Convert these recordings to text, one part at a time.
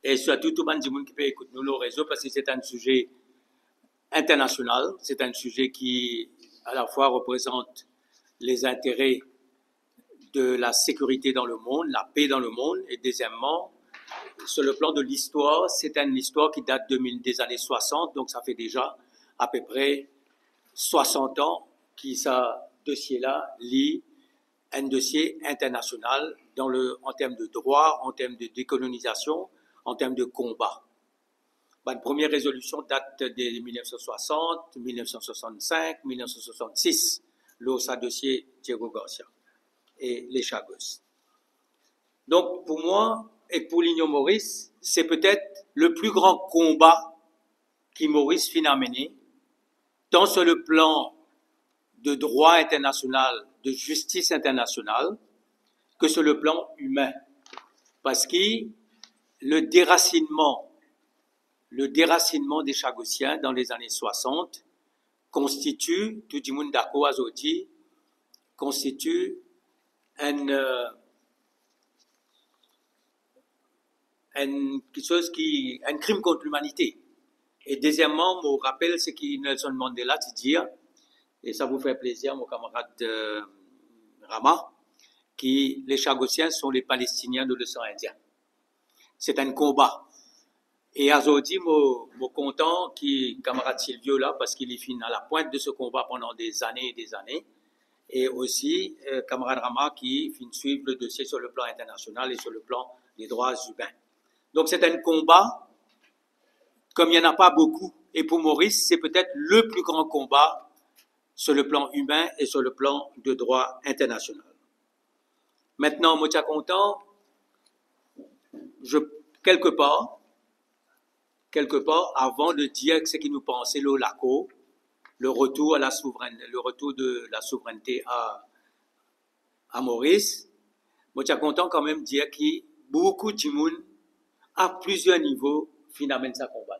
et surtout tout le monde qui peut écouter nous le réseau parce que c'est un sujet international, c'est un sujet qui à la fois représente les intérêts de la sécurité dans le monde, la paix dans le monde, et deuxièmement, sur le plan de l'histoire, c'est une histoire qui date des années 60, donc ça fait déjà à peu près 60 ans que ce dossier-là lie un dossier international en termes de droit, en termes de décolonisation, en termes de combat. La première résolution date de 1960, 1965, 1966, le dossier Diego Garcia et les Chagos. Donc, pour moi et pour l'Union Maurice, c'est peut-être le plus grand combat qui Maurice finit à mener, tant sur le plan de droit international, de justice internationale, que sur le plan humain. Parce que le déracinement des Chagossiens dans les années 60 constitue, tout le monde d'accord aujourd'hui, constitue un crime contre l'humanité. Et deuxièmement, je me rappelle ce que Nelson Mandela dit, et ça vous fait plaisir, mon camarade Rama, que les Chagossiens sont les Palestiniens de l'océan Indien. C'est un combat. Et aujourd'hui, je suis content que camarade Silvio là, parce qu'il est fini à la pointe de ce combat pendant des années et des années. Et aussi, camarade Rama qui finit de suivre le dossier sur le plan international et sur le plan des droits humains. Donc c'est un combat, comme il n'y en a pas beaucoup. Et pour Maurice, c'est peut-être le plus grand combat sur le plan humain et sur le plan de droit international. Maintenant, moi, je suis content, quelque part, avant de dire ce qui nous pensait l'OLACO, le retour de la souveraineté à Maurice, moi, je suis content quand même de dire que beaucoup de monde, à plusieurs niveaux, finalement, ça combat.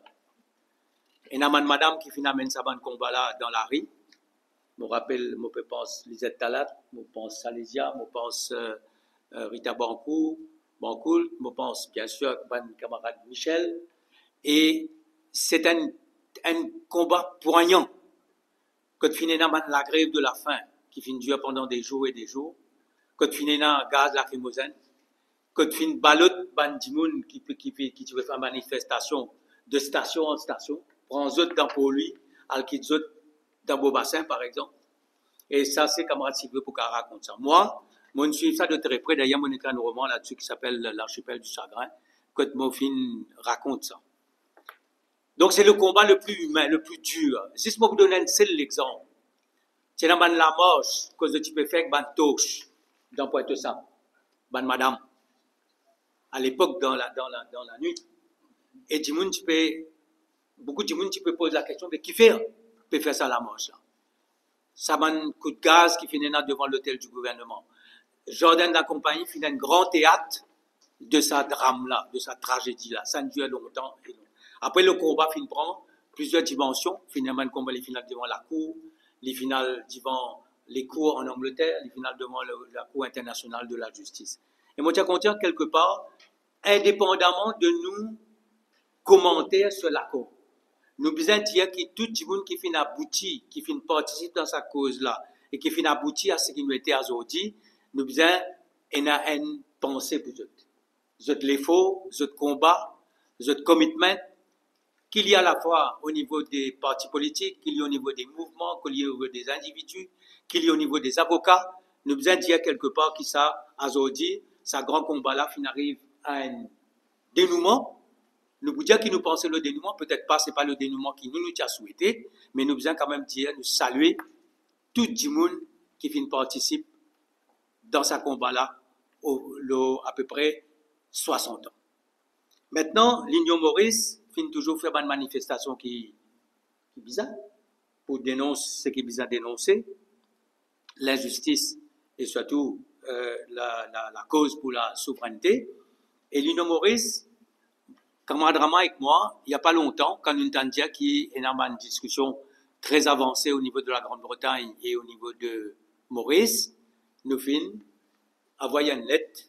Et il madame qui finalement ça combat là dans la rue. Je me rappelle, je pense Lisette Talat, je pense Salésia, je pense Rita Bancoul, je pense bien sûr mon camarade Michel. Et c'est un combat poignant. Quand finit la grève de la faim, qui finit durer pendant des jours et des jours, quand finit gaz lacrymogène, quand finit balotte bandimoun qui veut faire manifestation de station en station, prend zot dans pour lui, al quitte zot dans beau bassin par exemple. Et ça c'est camarade Sylvain pour qu'elle raconte ça. Moi, je suis ça de très près. D'ailleurs, mon écrit un roman là-dessus qui s'appelle L'archipel du chagrin, quand Mofin raconte ça. Donc c'est le combat le plus humain, le plus dur. Juste pour vous donner un seul exemple. C'est dans la moche, cause de type fait ban touche dans Pointe-Saint, ban madame. À l'époque dans la nuit. Et beaucoup de monde tu peux poser la question mais qui peut faire ça à la moche là. Ça m'a un coup de gaz qui finit là devant l'hôtel du gouvernement. Jordan de la compagnie finit un grand théâtre de sa drame là, de sa tragédie là. Ça ne dure longtemps et longtemps. Après le combat prend plusieurs dimensions. Finalement le combat les finales devant la cour, les finales devant les cours en Angleterre, les finales devant la cour internationale de la justice. Et moi je contiens quelque part, indépendamment de nous commenter sur l'accord. Nous besoin dire que tout le monde qui finit abouti, qui finit participer dans sa cause là, et qui finit abouti à ce qui nous était aujourd'hui, nous besoin une pensée pour eux. Zot l'effort, zot combat, zot commitment, qu'il y a à la fois au niveau des partis politiques, qu'il y a au niveau des mouvements, qu'il y a au niveau des individus, qu'il y a au niveau des avocats. Nous besoin dire quelque part que ça, aujourd'hui, ce grand combat-là arrive à un dénouement. Nous vous dire qu'il nous pensait le dénouement, peut-être pas, c'est pas le dénouement qui nous a souhaité, mais nous besoin quand même dire, nous saluer tout le monde qui participe dans ce combat-là, à peu près 60 ans. Maintenant, l'Union Maurice finit toujours faire une manifestation qui est bizarre, pour dénoncer ce qui est bizarre dénoncer, l'injustice et surtout la cause pour la souveraineté. Et l'Union Maurice, camarade Rama avec moi, il n'y a pas longtemps, quand nous avons dit qu'il y a une discussion très avancée au niveau de la Grande-Bretagne et au niveau de Maurice, nous finissons envoyer une lettre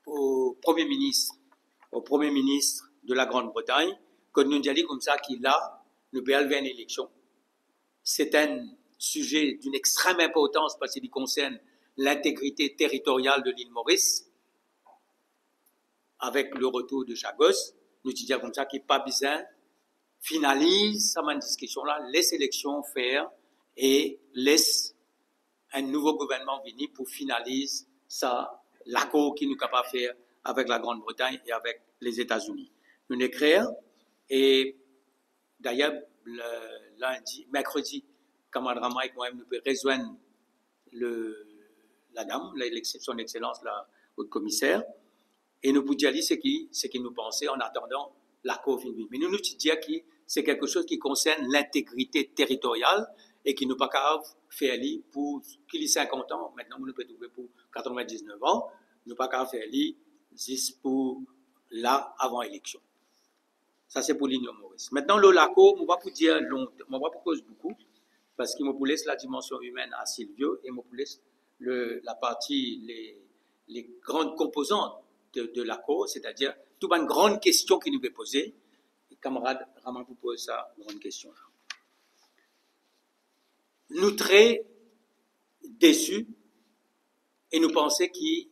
au Premier ministre au Premier ministre de la Grande-Bretagne que nous disons comme ça qu'il a, nous pouvons aller une élection. C'est un sujet d'une extrême importance parce qu'il concerne l'intégrité territoriale de l'île Maurice, avec le retour de Chagos. Nous disons comme ça qu'il n'y a pas besoin, finalise sa discussion-là, laisse l'élection faire et laisse un nouveau gouvernement venir pour finaliser l'accord qu'il nous est capable de faire avec la Grande-Bretagne et avec les États-Unis. Nous l'écrire et d'ailleurs, mercredi, camarade Rama et moi-même, nous pouvons rejoindre la dame, son excellence, la haute commissaire, et nous pouvons dire ce qui nous pensait en attendant l'accord fini. Mais nous disons que c'est quelque chose qui concerne l'intégrité territoriale et qui nous pas capable faire pour qu'il ait 50 ans, maintenant nous pouvons trouver pour 99 ans, nous pas capable faire juste pour là avant l'élection. Ça c'est pour l'Union Maurice. Maintenant le LACO, on va pour dire longtemps, on va pour cause beaucoup parce qu'il me laisse la dimension humaine à Silvio et me laisse la partie les grandes composantes de l'ACO, c'est-à-dire toute une grande question qui nous est posée. Et camarade Raman vous pose sa grande question. Nous très déçus et nous pensons que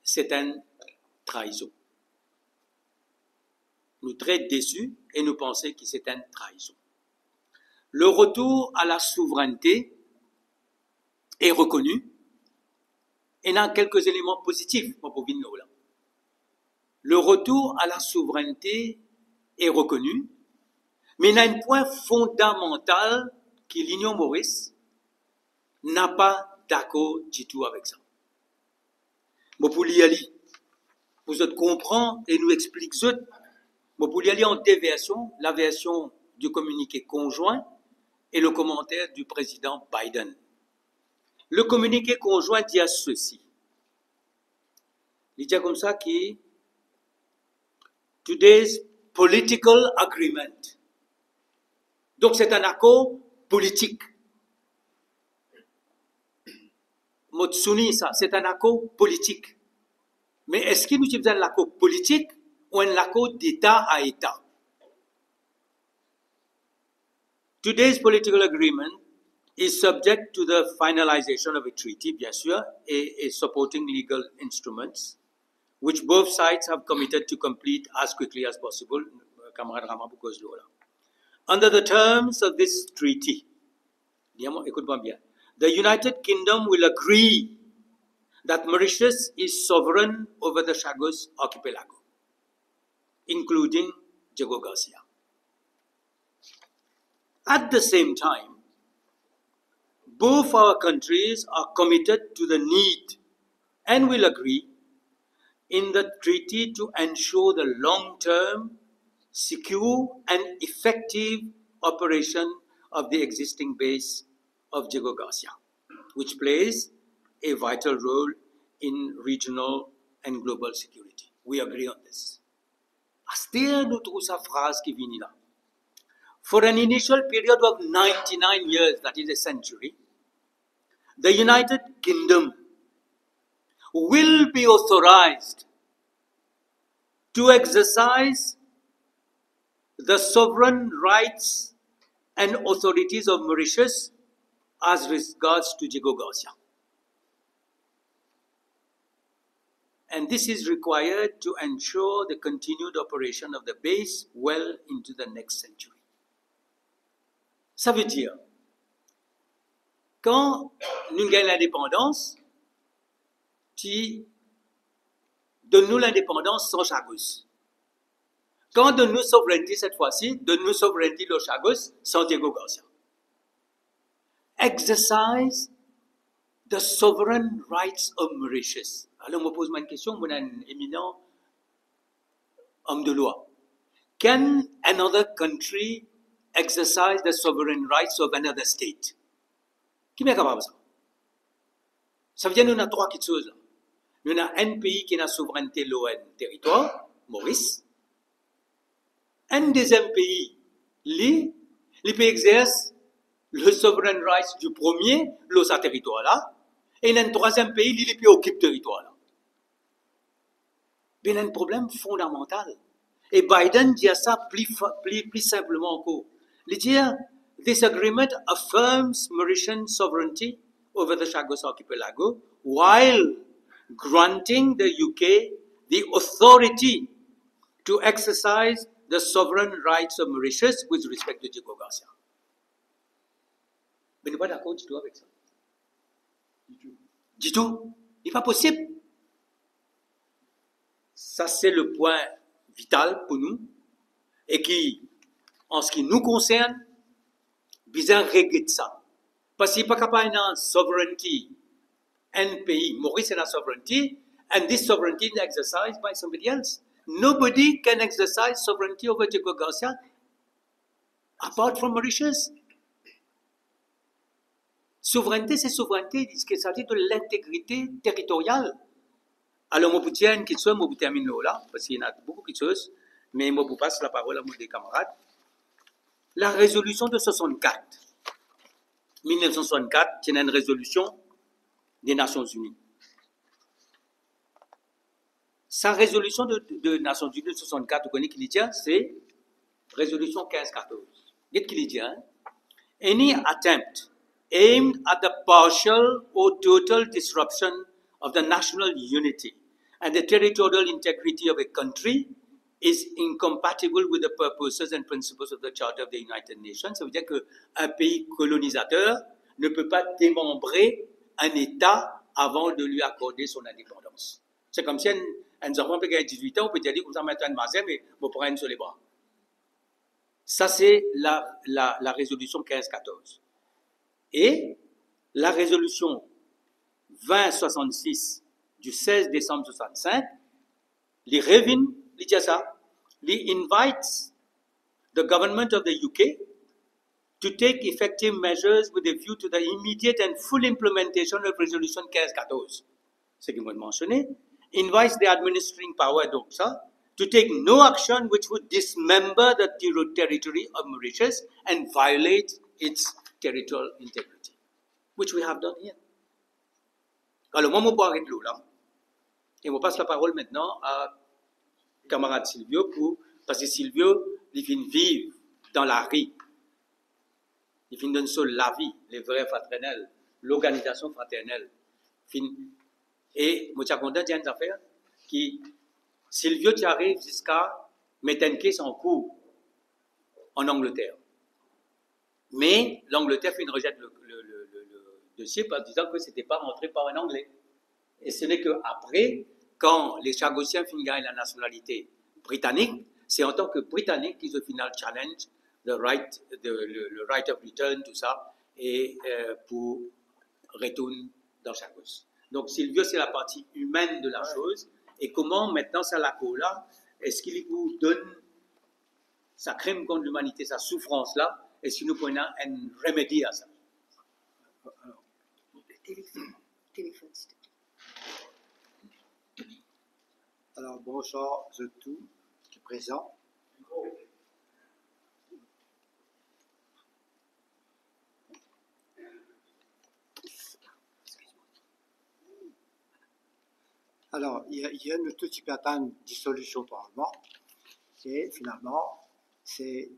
c'est une trahison. Nous très déçus et nous pensons que c'est une trahison. Le retour à la souveraineté est reconnu et il y a quelques éléments positifs pour nous là. Le retour à la souveraineté est reconnu, mais il y a un point fondamental que l'Union Maurice n'a pas d'accord du tout avec ça. Moi, pour y aller, vous comprenez et nous explique pour y aller en deux versions, la version du communiqué conjoint et le commentaire du président Biden. Le communiqué conjoint dit ceci. Il dit comme ça que today's political agreement. Donc c'est un accord politique. Motsuni, ça, c'est un accord politique. Mais est-ce qu'il nous dit un accord politique ou un accord d'État à État? Today's political agreement is subject to the finalization of a treaty, bien sûr, et supporting legal instruments, which both sides have committed to complete as quickly as possible. Under the terms of this treaty, the United Kingdom will agree that Mauritius is sovereign over the Chagos Archipelago, including Diego Garcia. At the same time, both our countries are committed to the need and will agree in the treaty to ensure the long-term, secure and effective operation of the existing base of Diego Garcia, which plays a vital role in regional and global security. We agree on this. Astir nous trouve sa phrase qui vient là. For an initial period of 99 years, that is a century, the United Kingdom will be authorized to exercise the sovereign rights and authorities of Mauritius as regards to Diego Garcia. And this is required to ensure the continued operation of the base well into the next century. Ça veut dire, quand nous gagnons l'indépendance, tu donne-nous l'indépendance sans Chagos. Quand donne-nous souveraineté cette fois-ci, donne-nous souveraineté de Chagos sans Diego Garcia. Exercise the sovereign rights of Mauritius. Alors, je me pose une question, je suis un éminent homme de loi. Can another country exercise the sovereign rights of another state? Qui est capable de ça? Ça veut dire que nous avons trois choses. Nous avons un pays qui a la souveraineté de l'ON territoire, Maurice. Un deuxième pays, les pays exercent le sovereign rights du premier, l'autre territoire là. Et un troisième pays, les pays occupent territoire là. il y a un problème fondamental. Et Biden dit ça plus simplement encore. Il dit, this agreement affirms Mauritian sovereignty over the Chagos archipelago while granting the UK the authority to exercise the sovereign rights of Mauritius with respect to Diego Garcia. Mais nous pas d'accord du tout avec ça. Du tout. Il n'est pas possible. Ça, c'est le point vital pour nous et qui, en ce qui nous concerne, bizarre regrette ça. Parce qu'il n'est pas capable de sovereignty, un pays. Maurice est la sovereignty, and this sovereignty is exercised by somebody else. Nobody can exercise sovereignty over Diego Garcia apart from Mauritius. Souveraineté, c'est souveraineté, ça veut dire de l'intégrité territoriale. Alors, je vais une question, je vais terminer là, parce qu'il y en a beaucoup de choses, mais je vais passer la parole à mes camarades. La résolution de 64, 1964, c'est une résolution des Nations Unies. Sa résolution de Nations Unies de 64, vous connaissez qui dit, c'est résolution 1514. Qu'est-ce qu'il dit? Any attempt aimed at the partial or total disruption of the national unity and the territorial integrity of a country is incompatible with the purposes and principles of the Charter of the United Nations. Ça veut dire qu'un pays colonisateur ne peut pas démembrer un État avant de lui accorder son indépendance. C'est comme si un enfant peut gagner 18 ans, on peut dire comme ça maintenant un mazet, mais on prend une sur les bras. Ça, c'est la résolution 1514. Et la résolution 2066 du 16 décembre 65, les revient, il dit ça, il invites the government of the UK to take effective measures with a view to the immediate and full implementation of Resolution 1514. Ce qui m'a mentionné, invites the administering power, donc ça, to take no action which would dismember the territory of Mauritius and violate its territorial integrity, which we have done here. Alors, moi, je vais arrêter là. Et on passe la parole maintenant à camarade Silvio, parce que Silvio, il vient vivre dans la rue. Il vient donner sur la vie, les vrais fraternels, l'organisation fraternelle. Et moi, je suis content d'une affaire qui, Silvio, tu arrives jusqu'à mettre une caisse en cours en Angleterre. Mais l'Angleterre fait une rejette le dossier en disant que ce n'était pas rentré par un Anglais. Et ce n'est qu'après, quand les Chagossiens gagnent la nationalité britannique, c'est en tant que Britannique qu'ils au final challenge le right of return, tout ça, et pour retourner dans Chagos. Donc Silvio, c'est la partie humaine de la chose. Et comment maintenant ça la là, est-ce qu'il vous donne sa crime contre l'humanité, sa souffrance là, est-ce qu'il nous prenons un remède à ça? Téléphone, alors, bonsoir à tous qui sont présents. Alors, il y a une toute certaine dissolution probablement, et finalement, c'est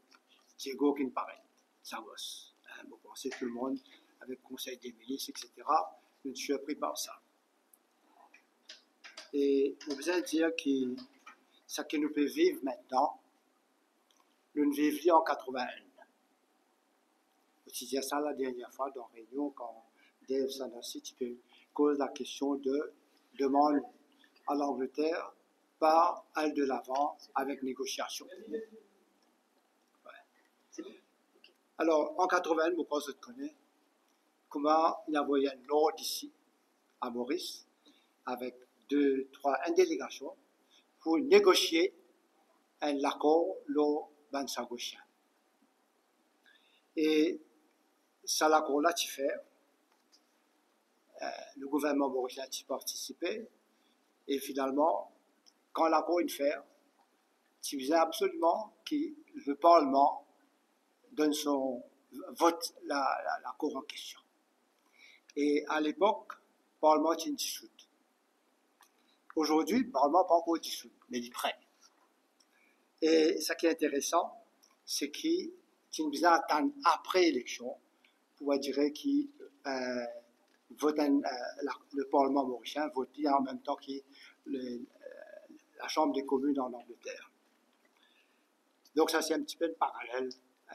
Diego qui me paraît, Sagos. Vous pensez tout le monde, avec le Conseil des ministres, etc., je suis appris par ça. Et on peut dire que ce que nous pouvons vivre maintenant, nous ne vivons en 81. Je disais ça la dernière fois dans la réunion quand Dave Sanassi pose la question de demande à l'Angleterre par aller de l'avant avec négociation. Ouais. Alors, en 81, je pense que tu connais comment il a envoyé un ordre ici, à Maurice, avec une délégation pour négocier un accord lo-bansagosien. Et ça l'accord là, tu fais, le gouvernement mauricien y participait, et finalement, quand l'accord est fait, tu faisais absolument que le Parlement donne son vote l'accord en question. Et à l'époque, le Parlement est dissous. Aujourd'hui, le Parlement n'est pas encore dissous, mais il est prêt. Et ce qui est intéressant, c'est qu'il nous attend après l'élection pour dire qu'il vote le Parlement mauricien vote en même temps que la Chambre des communes en Angleterre. Donc ça, c'est un petit peu le parallèle.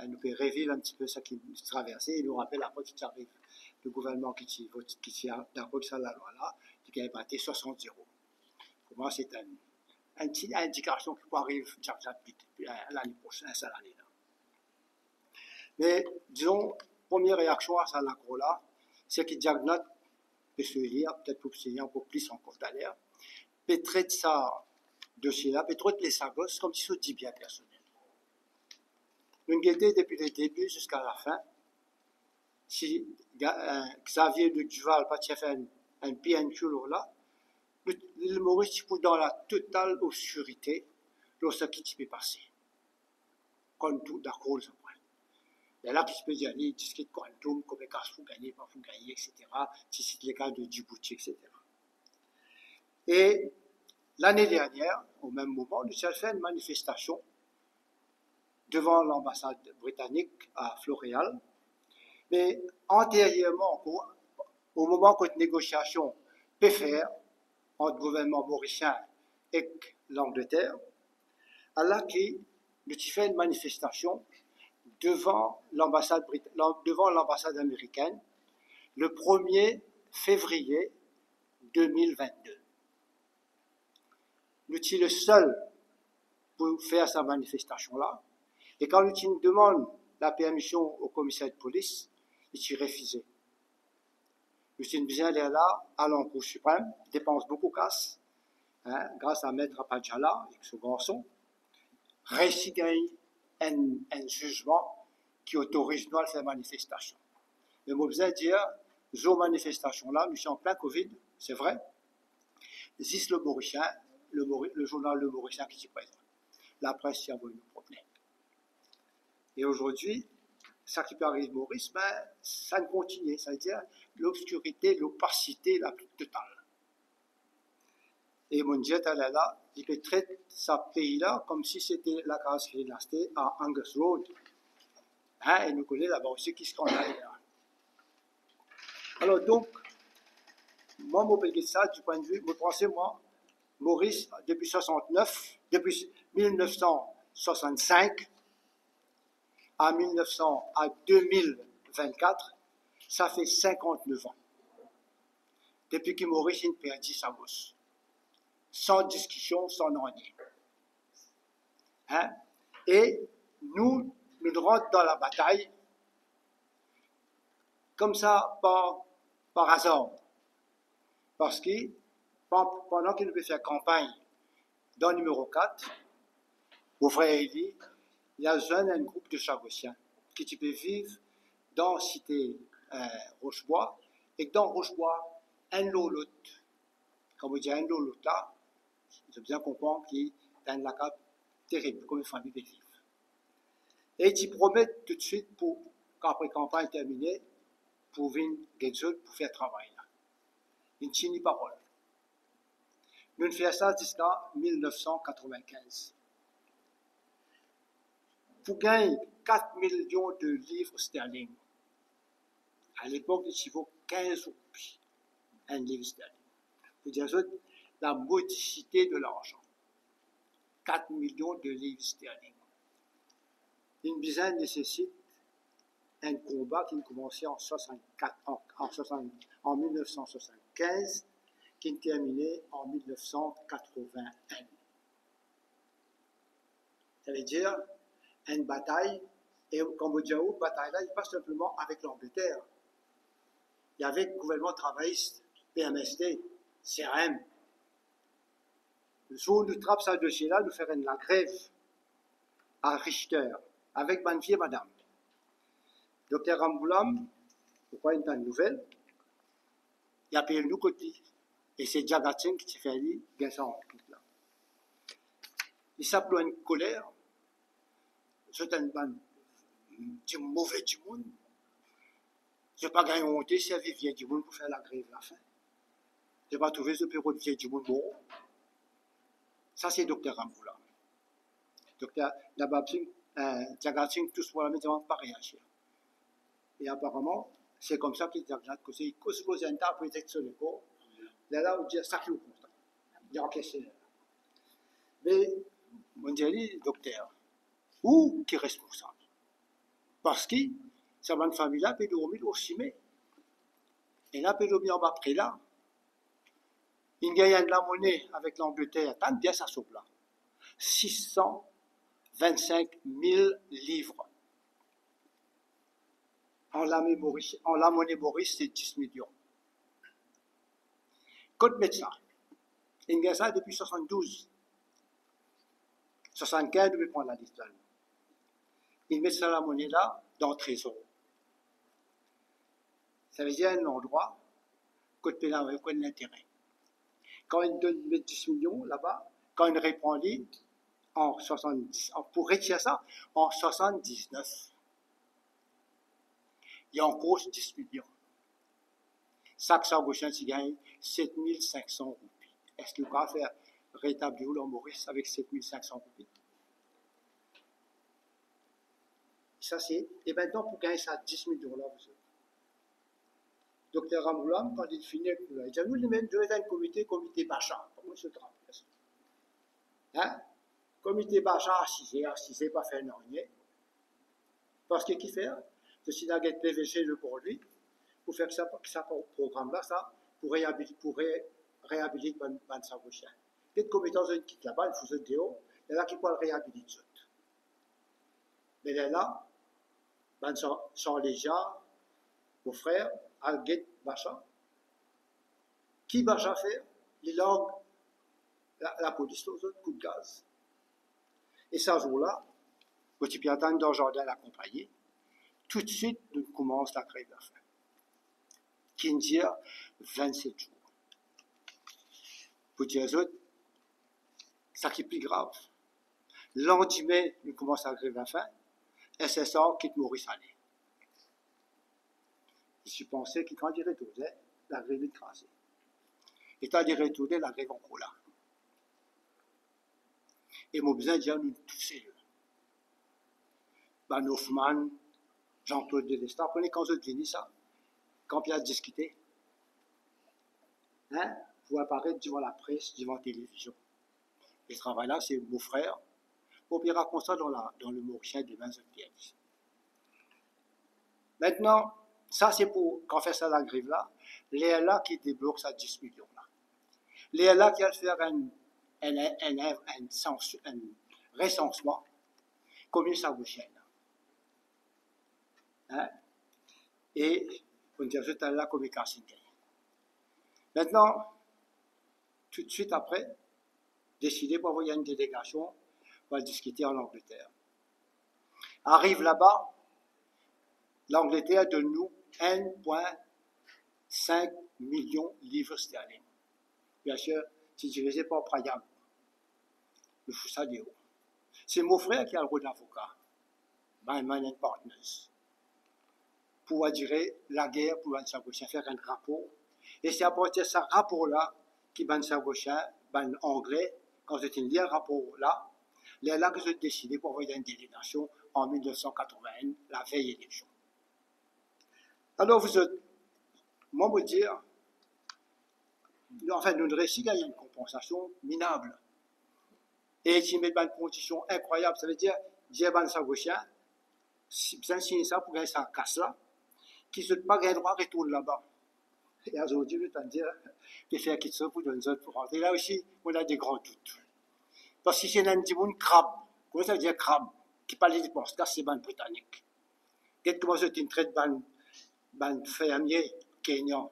Nous peut revivre un petit peu ce qui nous traverse et nous rappelle après qu'il arrive le gouvernement qui a d'accord avec la loi là, qui a battu 60-0. Pour moi, c'est une petite indication qui peut arriver l'année prochaine, cette année-là. Mais, disons, première réaction à ça là, c'est que Diagnat peut se lire, peut-être pour se lire un peu plus encore d'ailleurs, peut traiter ça dossier-là, peut traiter les sagos comme si c'était bien personnel. Nous avons depuis le début jusqu'à la fin, si Xavier de Duval pas fait un PNQ là, le Maurice est dans la totale obscurité de ce qui peut passer. Comme tout d'accord, ça point. Il y a là qui se peut dire, il discute quantum, comme les cas faut gagner, pas faut gagner, etc. Si c'est le cas de Djibouti, etc. Et l'année dernière, au même moment, nous avons fait une manifestation devant l'ambassade britannique à Floréal. Mais antérieurement, au moment que la négociation peut faire entre le gouvernement mauricien et l'Angleterre, là qui nous avons fait une manifestation devant l'ambassade américaine le 1er février 2022. Nous sommes le seul pour faire cette manifestation-là. Et quand nous demandons la permission au commissaire de police, il s'est refusé. Nous sommes bien là, à l'Cour suprême, dépense beaucoup de casse, grâce à Maître Apadjala et son garçon, réussit un jugement qui autorise nous à faire manifestation. Mais moi, je veux dire, cette manifestation-là, nous sommes en plein Covid, c'est vrai. C'est le Mauricien, le journal Le Mauricien qui s'y présente. La presse y a voulu nous problème. Et aujourd'hui, ça qui peut arriver Maurice, ben, ça continue, c'est-à-dire l'obscurité, l'opacité la plus totale. Et mon Dieu, là, il peut traiter ce pays-là comme si c'était la case qui est à Angus Road. Et nous connaissons là-bas aussi qui se condamne là. Alors donc, moi, je peux ça du point de vue, je pense, moi, Maurice, depuis 1965 à 2024, ça fait 59 ans. Depuis que Maurice a perdu sa bosse. Sans discussion, sans rien. Et nous rentrons dans la bataille comme ça par hasard. Parce que pendant qu'il devait faire campagne dans le numéro 4, au frère Élie, il y a un groupe de Chagossiens qui peut vivre dans la cité Rochebois, et dans Rochebois, un lot. Quand vous dites un lot là, vous bien comprendre qu'il y a un lac terrible, comme une famille de vivre. Et ils promettent tout de suite, qu'après la campagne terminée, pour venir pour faire travail là. Ils ne tiennent pas parole. Nous faisons ça jusqu'à 1995. Pour gagner 4 millions de livres sterling, à l'époque, il faut 15 roupies, un livre sterling. Pour dire la modicité de l'argent. 4 millions de livres sterling. Une bizaine nécessite un combat qui a commencé en 1975, qui est terminé en 1981. Ça veut dire une bataille, et comme vous dites, cette bataille-là, il n'est pas simplement avec l'Angleterre. Il y avait le gouvernement travailliste, PMSD, CRM. Le jour où nous trappons ce dossier-là, nous ferons la grève à Richter, avec ma fille et madame. Docteur Ramboulam, pourquoi il y a une nouvelle? Il a payé nous côté. Et c'est Djagatin qui s'est fait aller, bien ça en tout là. Il s'appelle une colère. C'est un mauvais du monde. Je n'ai pas gagné honte, c'est un vieux du monde pour faire la grève à la fin. Je n'ai pas trouvé ce bureau de vieux du monde bon. Ça, c'est Dr. Ramboula. Dr. Nabab Singh, Jagat Singh, tous pour la maison, pas réagir. Et apparemment, c'est comme ça qu'il diagnostique que c'est que se pose un tas de protection de corps. Là, on dit ça qui est content. Il y a encaissé. Mais, on dit, docteur, où qui est responsable? Parce que ça va une famille-là, puis dormir aussi, mais. Et là, puis dormir en bas près là. Il gagne de la monnaie avec l'Angleterre, tant bien ça sauve là. 625 000 livres. En la monnaie Maurice, c'est 10 millions. Côte médecin. Il gagne ça depuis 72. 75, il veut prendre la liste. Il met ça la monnaie là, dans le trésor. Ça veut dire un endroit, côte pénal avec quoi de l'intérêt. Quand il donne 10 millions là-bas, quand il reprend l'île, pour retirer ça, en 79, il y a encore 10 millions. Chaque Sargochin s'y gagne 7500 roupies. Est-ce qu'il va faire rétablir le Maurice avec 7500 roupies? Ça c'est. Et maintenant, pour gagner ça 10 millions là, vous Docteur Ramoulam, quand il finit avec nous, il dit, nous, lui-même, devons être un comité Bachar. Comment se trompe? Hein? Comité Bachar, assisé, pas faire rien. Parce que qui fait? Si la guette PVC le pour lui, pour faire ça programme-là, ça, pour réhabiliter Ban Sargochin. Quel comité dans une quitte là-bas, il faut se dire, il y a là qui peut le réhabiliter. Mais là, Ban sans les gens, vos frères, Al-Guet Bachar. Qui Bachar fait? Il langue la police aux autres coups de gaz. Et ce jour-là, petit Piatan dans le jardin l'accompagner. Tout de suite, nous commençons la grève de la faim. Qui dure 27 jours. Pour dire aux autres, ça qui est plus grave. Lendemain, nous commençons la grève de la faim. SSA quitte Maurice Allais. Je pensais que quand il retournait, la grève est écrasée. Et quand il retournait, la grève encore là. Et mon besoin de dire, nous tous sérieux. Ben Hoffman, Jean-Claude Delestat, prenez quand vous venez ça, quand il a discuté, hein, pour apparaître devant la presse, devant la télévision. Et ce travail-là, c'est mon frère, pour bien raconter ça dans le Mauricien des 20 pièces. Maintenant, ça c'est pour, quand on fait ça la grève là, les là qui débloquent ça 10 millions là. Les là qui va faire un recensement, combien ça vous chaîne. Hein? Et on dit tout à l'heure comme Cassindé. Maintenant, tout de suite après, décider pour envoyer une délégation pour discuter en Angleterre. Arrive là-bas, l'Angleterre donne nous 1,5 million de livres sterling. Bien sûr, si tu ne faisais pas Prayam, il faut ça dire. C'est mon frère qui a le rôle d'avocat, My Man and Partners, pour dire la guerre pour Ban Sargochin, faire un rapport. Et c'est à partir de ce rapport-là que Ban Sargochin, Ban Anglais, quand je dis un rapport-là, c'est là que j'ai décidé pour envoyer une délégation en 1981, la veille élection. Alors, moi, vous dire, enfin, nous réussi à gagner une compensation minable. Et s'il met une condition incroyable, ça veut dire, Ban Sargochin, si vous signez ça pour gagner sa casse-là, qui ne pas gagner droit à retourner là-bas. Et aujourd'hui, je veux dire, de faire quelque chose pour donner autres pour rentrer. Là aussi, on a des grands doutes. Parce que c'est un petit monde crabe. Comment ça veut dire crabe? Qui parle des dépenses, c'est ban britannique. Qu'est-ce que moi, c'est une traite ban fermier kenyan.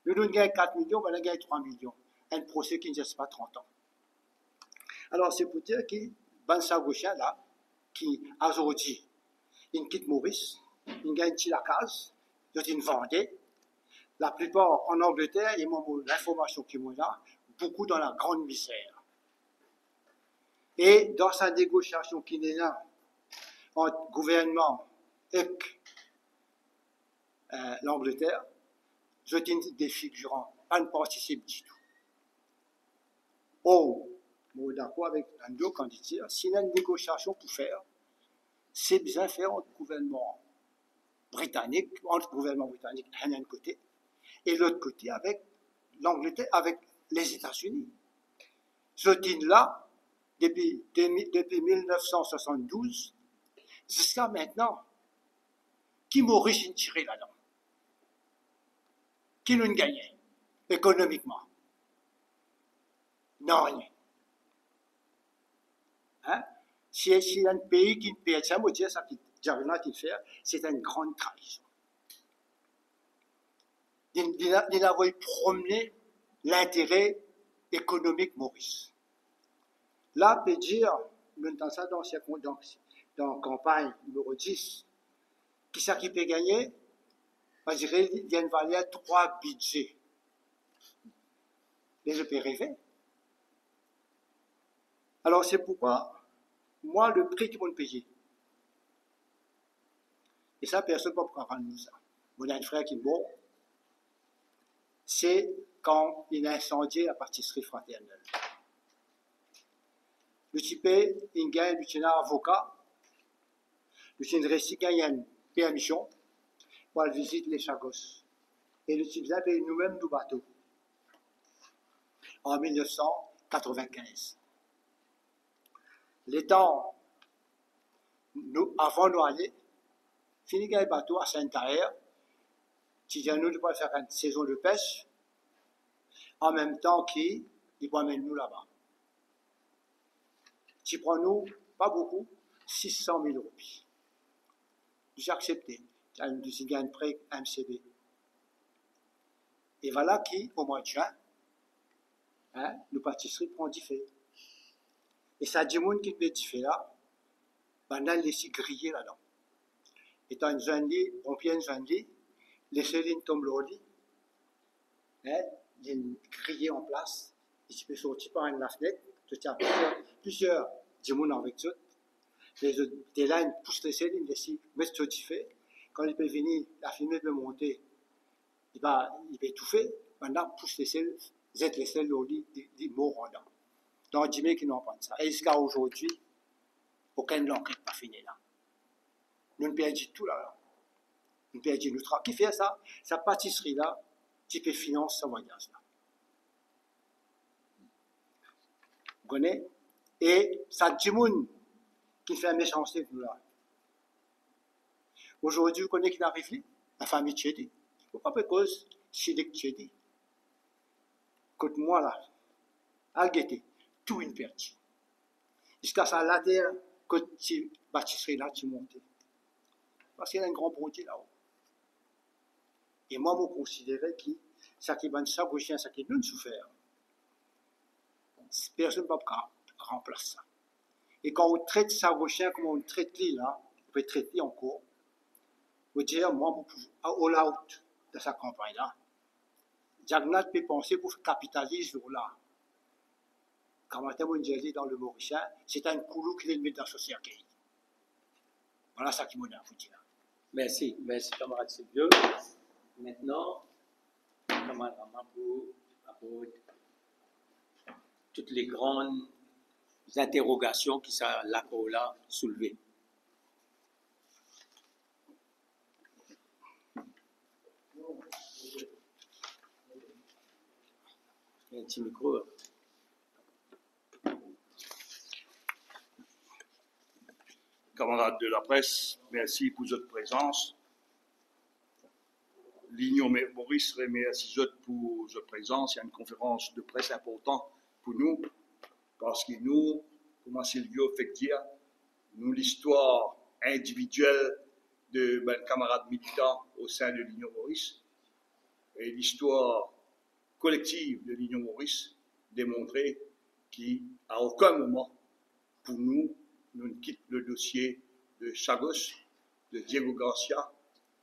Nous, nous gagnons 4 millions, on gagne 3 millions. Un procès qui ne reste pas 30 ans. Alors, c'est pour dire que Ban Sargochin, là, qui, aujourd'hui, il quitte Maurice, il gagne la case, il vendait. La plupart en Angleterre, et l'information qui est là, beaucoup dans la grande misère. Et dans sa négociation qui est là, entre gouvernement et l'Angleterre, je dis des figurants, pas ne participe du tout. Oh, suis d'accord avec Nando quand il dit s'il y a une négociation pour faire, c'est bien faire entre le gouvernement britannique d'un côté, et l'autre côté avec l'Angleterre, avec les États-Unis. Ce là depuis 1972 jusqu'à maintenant, qui m'origine tiré là-dedans? Qui nous gagnait économiquement? Non, rien. Hein? Si il y a un pays qui perd ça, moi, dire ça qui fait, c'est une grande trahison. Il a promené l'intérêt économique Maurice. Là, peut dire, nous dans ça dans la campagne numéro 10, qui ça qui peut gagner? Je dirais, il y a une valeur 3 budgets. Mais je peux rêver. Alors, c'est pourquoi, moi, le prix qu'ils vont payer. Et ça, personne ne peut comprendre nous ça. On a un frère qui est mort. C'est quand il a incendié la pâtisserie fraternelle. Le type, il gagne un avocat. Le type récit gagne une permission pour aller visiter les Chagos. Et le type a payé nous-mêmes nos bateaux. En 1995. Les temps, avant nous aller, fini gagner le bateau à Saint-Aër, qui dit à nous de pouvoir faire une saison de pêche, en même temps qu'il va amener nous là-bas. Qui prend nous, pas beaucoup, 600 000 roupies. J'ai accepté. J'ai gagné un prêt MCB. Et voilà qui, au mois de juin, nos pâtisseries prend du fait. Et ça dit monde qui fait du fait là, ben là, laissé griller là-dedans. Étant une jeune lit, on pied une jeune lit, laisser une tombe au lit, il y a une grillée en place, et tu peux sortir par une fenêtre, tu as plusieurs gens avec tout. Et là, ils poussent les selles, ils laissent mettre ce qu'il fait. Quand il peut venir, la fumée peut monter, il peut étouffer. Maintenant, pousse les selles, jette les selles au lit, des morts en dedans. Donc, dis-moi qu'ils n'ont pas de ça. Et jusqu'à aujourd'hui, aucun langue n'est pas fini là. Nous ne perdons tout là. Nous perdons notre travail. Qui fait ça? Sa pâtisserie là, qui peut financer sa voyage là. Vous connaissez? Et ça dit qui fait la méchanceté de nous là. Aujourd'hui, vous connaissez qui arrive là? La famille Tchédi. Pourquoi? Parce que c'est des Tchédi. Écoute-moi là, à guetter, tout une perte. Jusqu'à ça, la terre, que tu bâtisserais là, tu montes. Parce qu'il y a un grand produit là-haut. Et moi, je considérais que ça qui va ça, ça qui nous souffert. Personne ne peut pas remplacer ça. Et quand on traite ça, comme on traite l'île là, on peut traiter encore. Je veux dire, moi, au out de sa campagne là, Jagnat peut penser pour capitaliser sur là. Quand on est dans le Mauricien, c'est un coulou qui est mis dans la société. Voilà ça qui m'a dit. Merci, camarade Sylvio. Maintenant, camarade Rama pour toutes les grandes interrogations qui sont là soulevées. Un petit micro. Camarades de la presse, merci pour votre présence. L'Union Maurice remercie pour votre présence. Il y a une conférence de presse importante pour nous, parce que nous, comme Sylvio fait dire, nous, l'histoire individuelle de camarades militants au sein de l'Union Maurice et l'histoire collective de l'Union Maurice démontrer qu'à aucun moment, pour nous, nous ne quittons le dossier de Chagos, de Diego Garcia,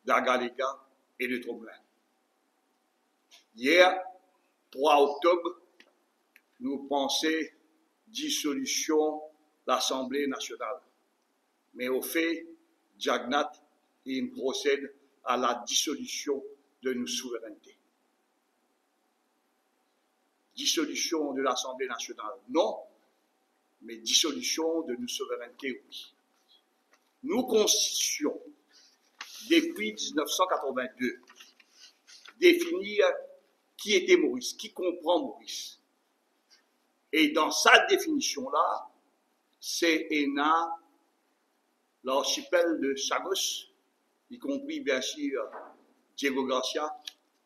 d'Agalega et de Troglin. Hier, 3 octobre, nous pensions dissolution de l'Assemblée nationale. Mais au fait, Jagnat, il procède à la dissolution de nos souverainetés. Dissolution de l'Assemblée nationale, non, mais dissolution de nos souverainetés, oui. Nous constituons, depuis 1982, définir qui était Maurice, qui comprend Maurice. Et dans sa définition-là, c'est ENA, l'archipel de Chagos, y compris bien sûr Diego Garcia,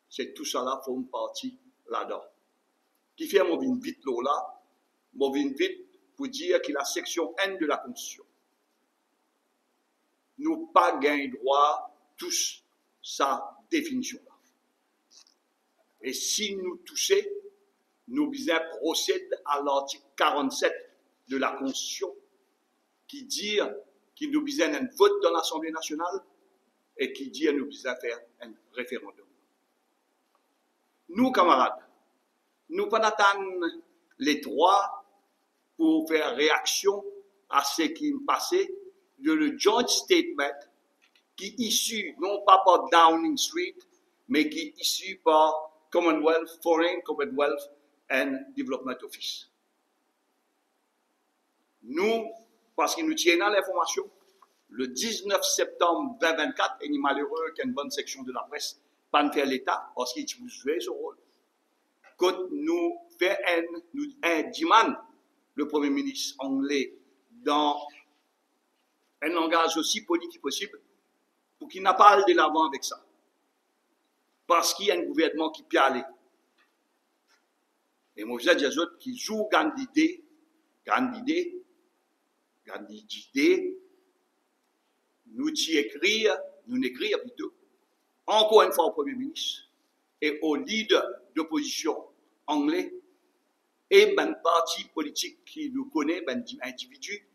c'est tout ça là forme partie là-dedans. Qui fait mon vin vite là, mon vin vite pour dire que la section N de la Constitution, nous pas gain droit tous sa définition-là. Et si nous touchons, nous procède à l'article 47 de la Constitution qui dit qu'il nous besoin un vote dans l'Assemblée nationale et qui dit qu'il nous besoin faire un référendum. Nous, camarades, nous pas attendre les droits pour faire réaction à ce qui me passait de le joint statement qui est issu non pas par Downing Street, mais qui est issu par Commonwealth, Foreign Commonwealth and Development Office. Nous, parce que nous tiennent l'information, le 19 septembre 2024, et il est malheureux qu'une bonne section de la presse pas faire l'État, parce qu'il jouait ce rôle. Quand nous faisons un demande, le Premier ministre anglais, dans un langage aussi politique possible, pour qu'il n'a pas de l'avant avec ça. Parce qu'il y a un gouvernement qui peut aller. Et moi, je dis aux autres qui jouent grande idée, nous n'écrire plutôt, encore une fois au Premier ministre et au leader d'opposition anglais et ben parti politique qui nous connaît, ben individu,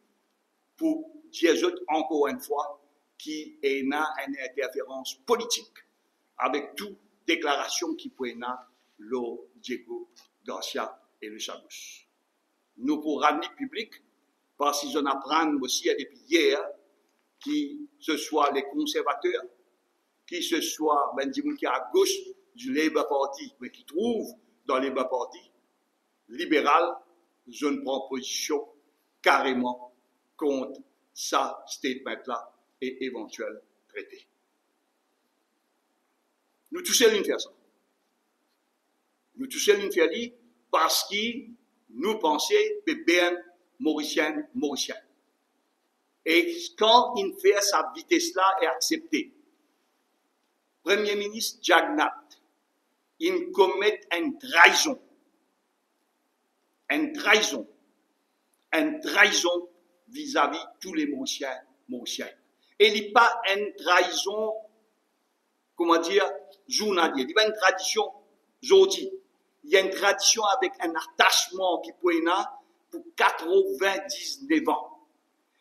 pour dire aux autres encore une fois qui est une interférence politique avec toute déclaration qui peut être le Diego Garcia et le Chagos. Nous pour ramener public, parce qu'ils en apprennent aussi depuis hier, qui ce soit les conservateurs, qui ce soit ben qui à gauche du Labour Party, mais qui trouve dans le Labour Party libéral, je ne prends position carrément contre ça statement-là et éventuel traité. Nous touchons l'une faire ça. Nous touchons l'une faire parce que nous pensons que bien mauricien. Et quand il fait sa vitesse-là est acceptée, Premier ministre Jagannath, il commet une trahison vis-à-vis tous les Mauriciens. Et il n'est pas une trahison, comment dire, journalière. Il n'y a pas une tradition aujourd'hui. Il y a une tradition avec un attachement qui peut être pour 99 ans.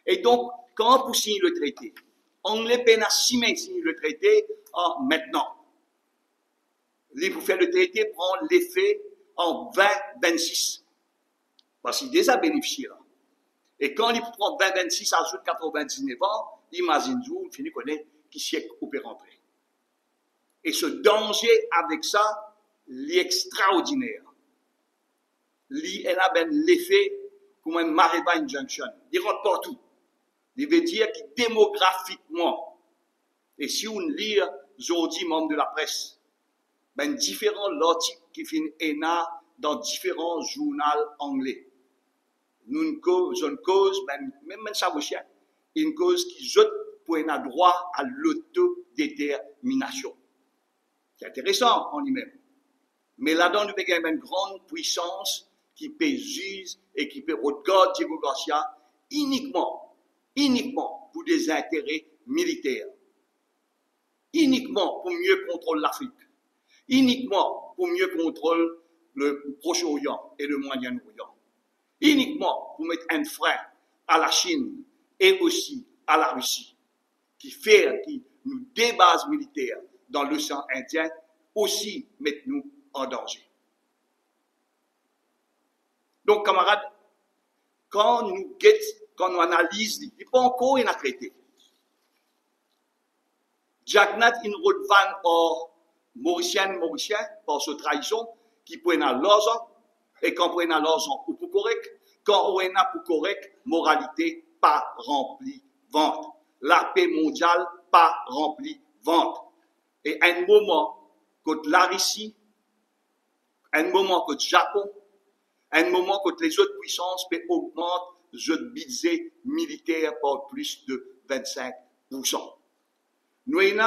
Et donc, quand vous signez le traité, on les peine à signer le traité maintenant. Vous faites le traité prend l'effet en 2026. Parce qu'il déjà bénéficié là. Et quand il prend 2026 à 99 ans, imaginez-vous, il finit connaître qui siècle ou peut rentrer. Et ce danger avec ça, l'extraordinaire. Elle a bien l'effet comme un Mariba Injunction. Il rentre partout. Il veut dire que démographiquement, et si on lit aujourd'hui membre de la presse, ben différents articles qui finissent dans différents journaux anglais. Une cause, même ça vous chien, une cause qui jette pour un droit à l'autodétermination. C'est intéressant en lui-même. Mais là-dedans, nous avons une grande puissance qui peut juger et qui peut regarder Diego Garcia uniquement pour des intérêts militaires, uniquement pour mieux contrôler l'Afrique, uniquement pour mieux contrôler le Proche-Orient et le Moyen-Orient, uniquement pour mettre un frein à la Chine et aussi à la Russie, qui nous des bases militaires dans l'océan Indien, aussi mettent nous en danger. Donc, camarades, quand nous analysons, il n'est pas encore un traité. Jagannath, il redevient mauricien par cette trahison qui prend l'argent, et quand prend l'argent ou pour correct, quand on a pour correct, moralité, pas rempli, vente. La paix mondiale, pas rempli, vente. Et à un moment, quand la Russie, à un moment, quand le Japon, à un moment, quand les autres puissances augmentent le budget militaire par plus de 25%. Nous avons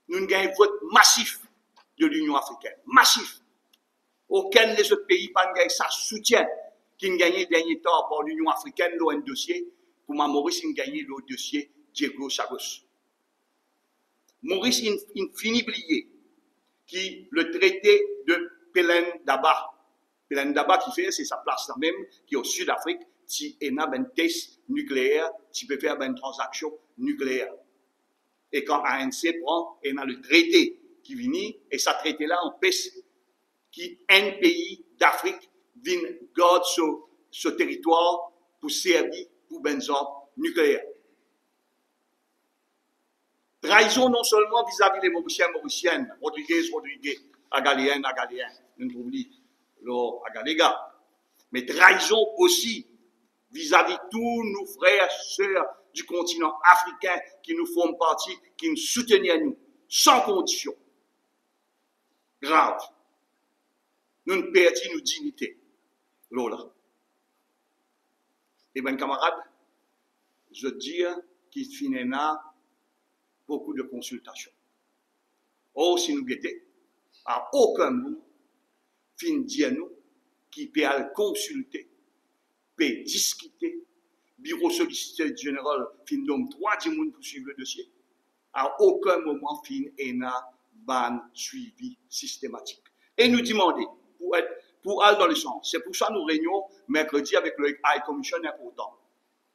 un vote massif de l'Union africaine. Massif. Aucun des autres pays n'a gagné sa soutien qui a gagné dernier temps par l'Union africaine, un dossier, pour Maurice a gagné le dossier Diego Chagos. Maurice, il finit oublier qui le traité de Pelendaba. Pelendaba qui fait, c'est sa place là même, qui est au Sud-Afrique, si il a un test nucléaire, si peut faire une transaction nucléaire. Et quand ANC prend, il a le traité qui vient, et ce traité-là empêche qu'un pays d'Afrique vienne garder ce territoire pour servir pour une zone nucléaire. Trahison non seulement vis-à-vis des Mauriciennes, Rodriguez, Agalien, nous oublions, Agalega, mais trahison aussi vis-à-vis tous nos frères et sœurs du continent africain qui nous forment partie, qui nous soutiennent nous, sans condition. Grave. Nous ne perdons nos dignités. Lola. Et bien, camarades, je dis qu'il finit là beaucoup de consultations. Or, si nous guettons, à aucun moment, fin dire nous qui peut aller consulter, peut discuter, bureau solliciteur général, fin donne 3 personnes pour suivre le dossier. À aucun moment, fin n'a ban suivi systématique. Et nous demandons, pour aller dans le sens, c'est pour ça que nous réunions mercredi avec le High Commission important.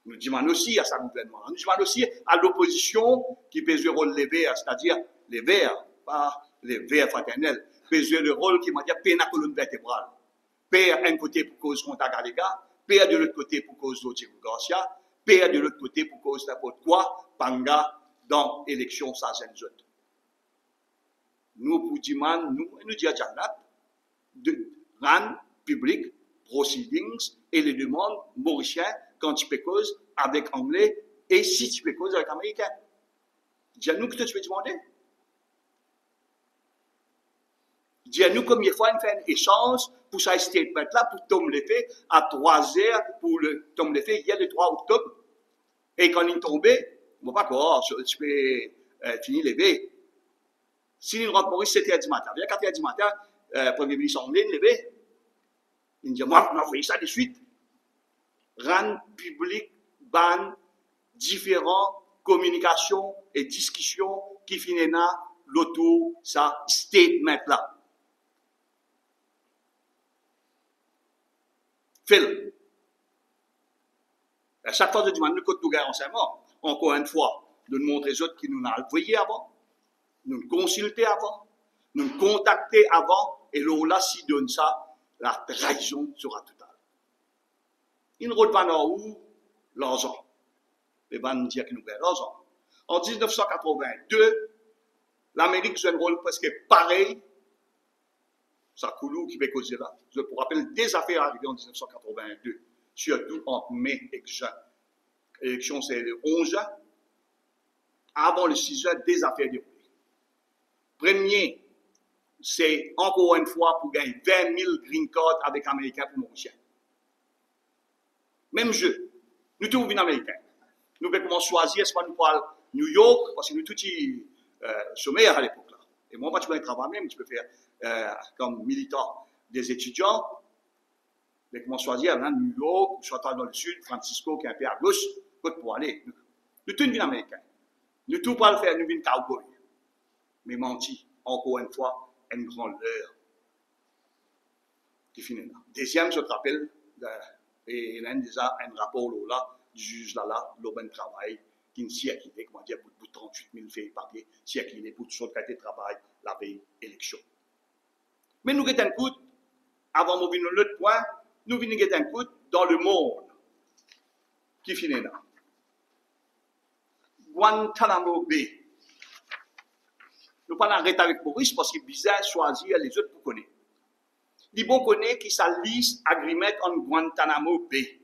Nous demandons aussi à sa gouvernement, nous demandons aussi à l'opposition qui peut jouer le rôle des verts, c'est-à-dire les verts, pas les verts fraternels, peut jouer le rôle qui m'a dit paix la colonne vertébrale. Paix un côté pour cause contre Galega, paix de l'autre côté pour cause d'Otiro Garcia, paix de l'autre côté pour cause n'importe quoi, Panga, dans l'élection sans zone. Nous, pour dire, nous disons à Janat, de rendre public proceedings et les demandes mauriciennes quand tu peux cause avec anglais et si tu peux cause avec américain. Dis-nous que tu peux demander. Dis-nous combien de fois on fait un échange pour ça statement-là, pour Tom l'effet à 3 heures, pour le Tom l'effet hier le 3 octobre. Et quand il est tombé, on ne va pas croire, tu peux finir lever. Si il rentre Maurice, 7h du matin. Bien 4h du matin, Premier ministre anglais, levé. Il dit, moi, on a envoyé ça de suite. Rendre public, ban, différents communications et discussions qui finissent l'auto, ça, statement-là. Fais-le. À chaque fois, je demande, nous, quand nous gagnons enseignement, encore une fois, de nous montrer les autres qui nous ont envoyé avant, nous consulter avant, nous contacter avant, et là, si donne ça, la trahison sera totale. Il ne roule pas dans où l'argent. Les bandes nous disent que nous gagnons l'argent. En 1982, l'Amérique joue un rôle presque pareil. Ça coule qui peut causer là. Je vous rappelle des affaires arrivées en 1982, surtout entre mai et juin. L'élection, c'est le 11 juin. Avant le 6 juin, des affaires déroulées. Premier, c'est encore une fois pour gagner 20 000 green cards avec Américains pour Mauriciens. Même jeu. Nous tous venons Américains. Nous pouvons choisir, est-ce que nous parlons New York, parce que nous tous sommaires à l'époque là. Et moi, tu peux travailler même, tu peux faire comme militant des étudiants. Mais comment choisir New York, soit dans le sud, Francisco qui est un peu à gauche, pour aller. Nous tous venons Américains. Nous tous pas le faire, nous venons cowboy. Mais menti, encore une fois, une grande heure qui finit là. Deuxième, je te rappelle, et il y a déjà un rapport là, du juge là, le bon travail, qui ne s'y acquitté, comment dire, pour 38 000 faits papier, s'y acquitté pour tout ce qualité de travail, la veille élection. Mais nous avons un coup, avant de venir l'autre point, nous venons un coup dans le monde qui finit là. Guantanamo Bay. Nous parlons arrêter avec Maurice parce qu'il est bizarre de choisir les autres pour connaître. Il bon connaît qui sa liste agreement en Guantanamo Bay.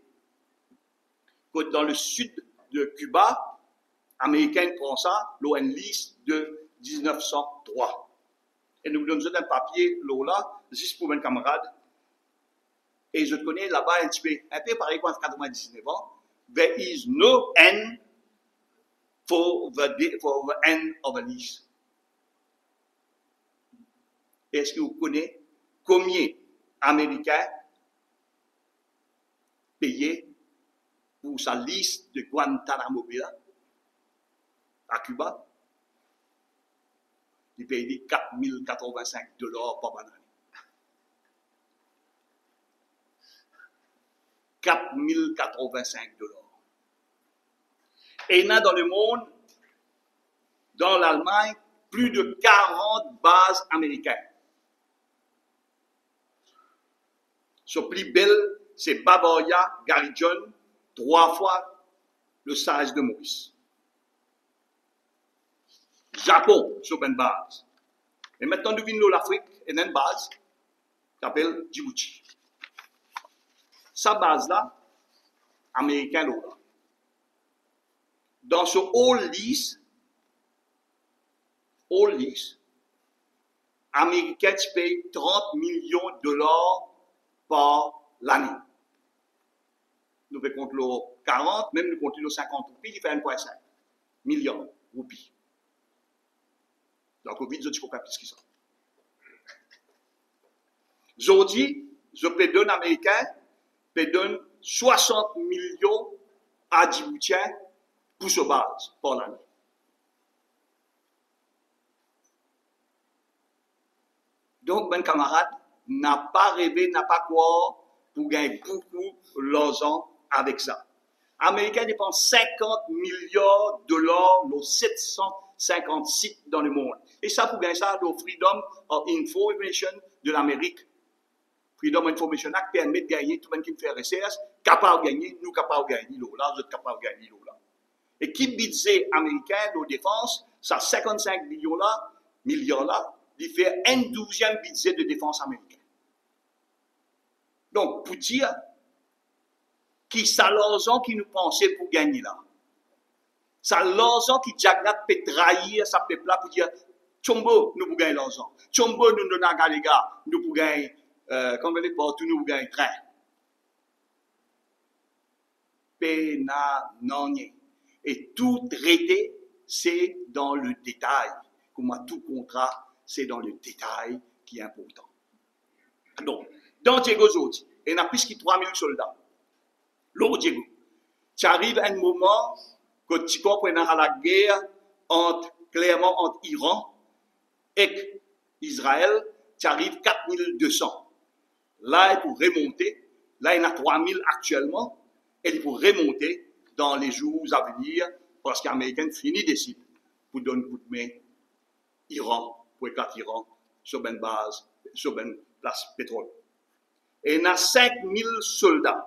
Dans le sud de Cuba, Américain prend ça, l'on a une liste de 1903. Et nous donnons un papier, là, juste pour mes camarades. Et je connais là-bas un peu pareil qu'en 99 ans. There is no end for the end of a lease. Est-ce que vous connaissez combien Américains payés pour sa liste de Guantanamo Bay à Cuba? Il paye 4 085 $ par année. 4 085 $. Et il y a dans le monde, dans l'Allemagne, plus de 40 bases américaines. Son plus belle, c'est Bavaria, Gary John, 3 fois le size de Maurice. Japon, sur une base. Et maintenant, nous venons de l'Afrique, et une base qui s'appelle Djibouti. Sa base-là, américain là. Dans ce whole lease, américain paye 30 millions de dollars par l'année. Nous pouvons compter le 40, même nous comptons le 50 roupies, il fait 1,5 milliard roupies. Donc, au vide, je dis qu'on peut plus que ça. Aujourd'hui, je peux donner américain, peut donner 60 millions à Djiboutiens pour ce base, par l'année. Donc, ben camarade, n'a pas rêvé, n'a pas quoi pour gagner beaucoup l'argent avec ça. Américains dépensent 50 milliards de dollars dans 750 sites dans le monde. Et ça, pour gagner ça, le Freedom of Information de l'Amérique. Freedom of Information Act permet de gagner, tout le monde qui fait recherche, capable de gagner, nous capables de gagner, là, vous êtes capables de gagner, là. Et qui budget américain de défense, ça 55 milliards là, il fait un 12e budget de défense américain. Donc, pour dire, qui ça l'argent qui nous pensait pour gagner là. Ça l'argent qui Jagnat peut trahir sa peuple là pour dire, Chombo, nous pour gagner l'argent. Chombo, nous donnons à les gars, nous pour gagner, comme vous voulez, partout, nous pour gagner train. Pena, non, et tout traité, c'est dans le détail. Comme tout contrat, c'est dans le détail qui est important. Donc, dans Diego aujourd'hui, il y a plus de 3000 soldats. Là, Diego, tu arrives à un moment que tu comprends la guerre clairement entre Iran et Israël, tu arrives 4200. Là, il faut remonter. Là, il y en a 3000 actuellement. Et il faut remonter dans les jours à venir parce que les Américains finissent décident pour donner un coup de main Iran, pour éclater Iran sur une base, sur une place pétrole. Et il y a 5000 soldats.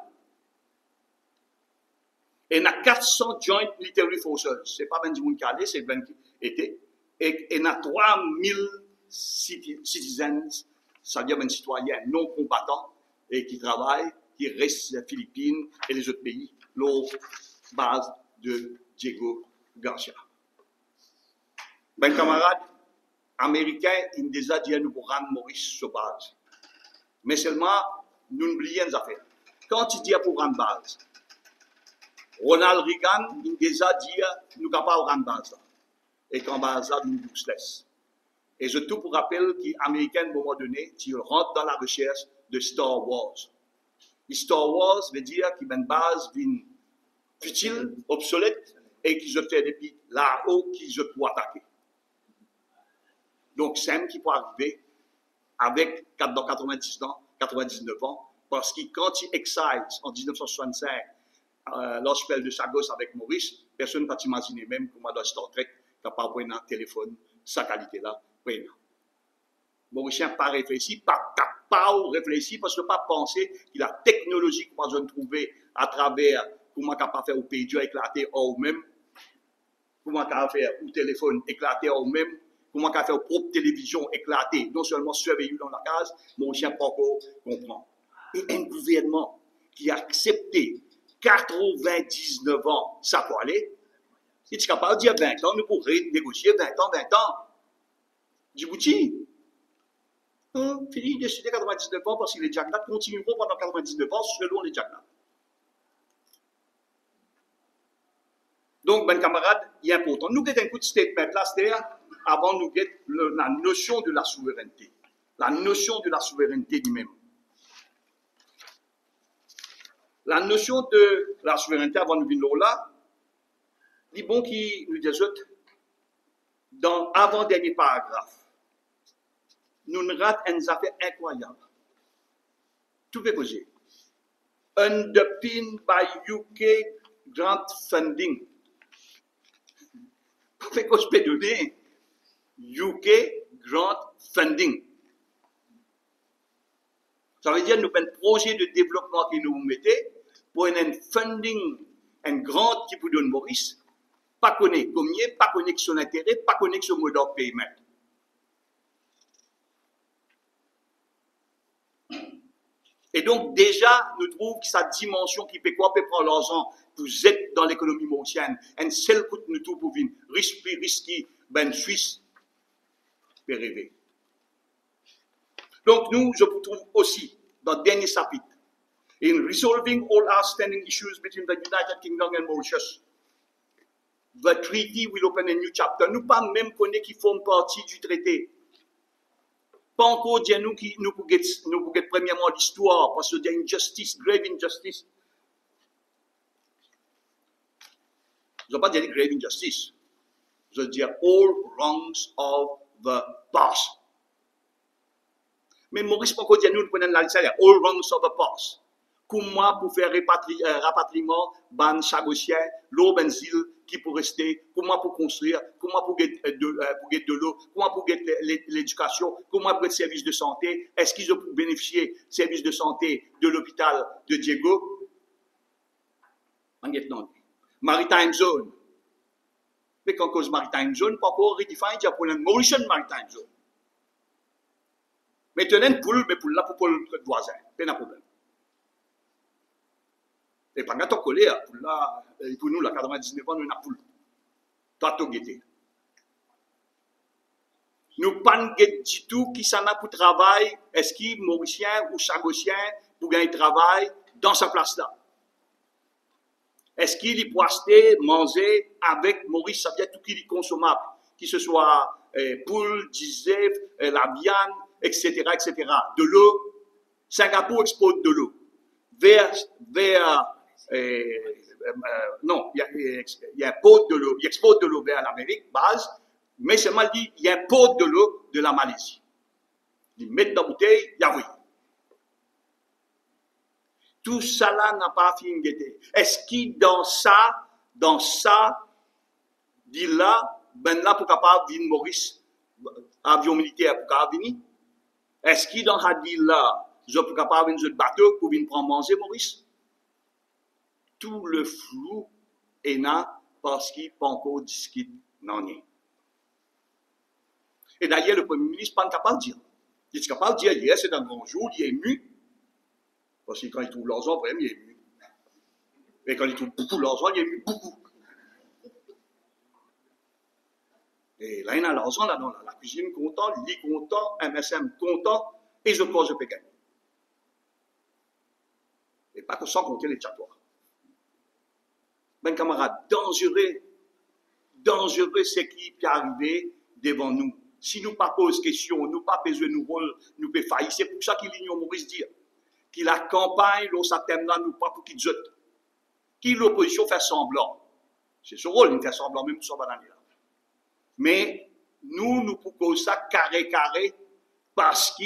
Et il y a 400 Joint Military Forces. Ce n'est pas 20 jours calés, c'est 20 été. Et il y a 3000 citizens, c'est-à-dire des citoyens non combattants, et qui travaillent, qui restent les Philippines et les autres pays, l'autre base de Diego Garcia. Ben camarades, américains, ils ont déjà dit à nous pour rendre Maurice sur base. Mais seulement, nous n'oublions les affaires. Quand il dit pour rendre base, Ronald Reagan, il a déjà dit nous ne pouvons pas rendre base. Et qu'en base là, nous nous laissons. Et je tout pour rappeler que les Américains, à un moment donné, ils rentrent dans la recherche de Star Wars. Et Star Wars veut dire qu'il y a une base futile, obsolète, et qu'ils ont fait depuis là-haut qu'ils ont pu attaquer. Donc, c'est un qui peut arriver avec dans 90 ans, 99 ans, parce que quand il excise en 1965 l'archipel de Chagos avec Maurice, personne ne peut imaginer même comment dans Star Trek, capable de prendre un téléphone, sa qualité-là, prendre. Maurice n'a pas réfléchi, pas réfléchi, parce qu'il n'a pas pensé que la technologie qu'on va trouver à travers comment capable faire au pays éclater ou même, comment capable faire au téléphone éclater ou même, comment qu'à faire propre télévision éclatée, non seulement surveillée dans la case, mais aussi pas encore comprend. Et un gouvernement qui a accepté 99 ans, ça peut aller. Il est capable de dire 20 ans, nous pourrions négocier 20 ans. Djibouti, fini de décider 99 ans parce que les Jagnat continueront pendant 99 ans selon les Jagnat. Donc, ben camarades, il est important. Nous avons un coup de statement là, c'est-à-dire, avant nous avons la notion de la souveraineté. La notion de la souveraineté lui-même. La notion de la souveraineté, avant nous venir là, il est bon qui nous dit dans avant-dernier paragraphe, nous ne ratons une affaire incroyable. Tout est causé. Underpinned by UK grant funding. Fait que je peux donner UK grant funding. Ça veut dire que nous avons un projet de développement qui nous mettez pour un funding, un grant qui vous donne Maurice, pas connaître combien, pas connaître son intérêt, pas connaître son mode de paiement. Et donc, déjà, nous trouvons que sa dimension qui peut quoi peut prendre l'argent pour être dans l'économie mauricienne, un seul coup de nous tout pour venir, risquer, ben, Suisse, peut rêver. Donc, nous, je trouve aussi, dans le dernier chapitre, in resolving all outstanding issues between the United Kingdom and Mauritius, the treaty will open a new chapter. Nous pas même connaître qui forment partie du traité. Pas encore dire nous qui nous pour premièrement l'histoire parce qu'il y a une injustice, grave injustice. Je ne veux pas dire grave injustice. Je veux dire all wrongs of the past. Mais Maurice pas encore dire nous prenons la liste all wrongs of the past. Comment pour faire rapatriement ban chagosien, l'eau benzil qui pour rester, comment pour construire, comment pour get de l'eau, comment pour get l'éducation, comment pour get service de santé, est-ce qu'ils ont bénéficié service de santé de l'hôpital de Diego? En non. Maritime zone. Mais quand cause maritime zone, pas encore redéfinir, il y a pour une Mauritian maritime zone. Maintenant, pour là, pour le voisin, pas de problème. Et pas gâteau collé, pour nous, la 99 ans, nous n'avons plus. Tato guetté. Nous pas du tout qui s'en a pour travail, est-ce qu'il Mauricien ou Chagosien pour gagner travail dans sa place là? Est-ce qu'il y peut acheter, manger avec Maurice, ça veut dire tout qui est consommable, que ce soit poule, disève, la viande, etc., etc. De l'eau, Singapour exporte de l'eau. Non, il y a un pot de l'eau, il exporte de l'eau vers l'Amérique, base, mais c'est mal dit, il y a un pot de l'eau de la Malaisie. Ils mettent dans la bouteille, il y a oui. Tout ça là n'a pas fini d'être. Est-ce qu'il dans ça, dit là, ben là pour capable venir Maurice, avion militaire pour capable venir? Est-ce qu'il dans ça dit là, je peux capable venir de bateau pour venir prendre manger Maurice? Tout le flou est là parce qu'il pas encore discuté non rien. Et d'ailleurs, le Premier ministre n'est pas capable de dire. Il est capable de dire, hier, c'est un grand jour, il est ému. Parce que quand il trouve l'argent, vraiment, il est ému. Et quand il trouve beaucoup l'argent, il est ému beaucoup. Et là, il a l'argent, là, dans la cuisine content, le lit content, MSM content, et je pense que je peux gagner. Et pas que sans compter les tchatoirs. Ben, camarades, dangereux, c'est qui peut arriver devant nous. Si nous pas posons question, nous pas besoin de nous rôle, nous peut faillir. C'est pour ça qu'il l'Union Maurice dit que la campagne, là, ça thème là, nous pas pour qu'il jette. Qui l'opposition fait semblant. C'est son rôle, il fait semblant, même sur banane là. Mais nous pouvons ça carré, parce que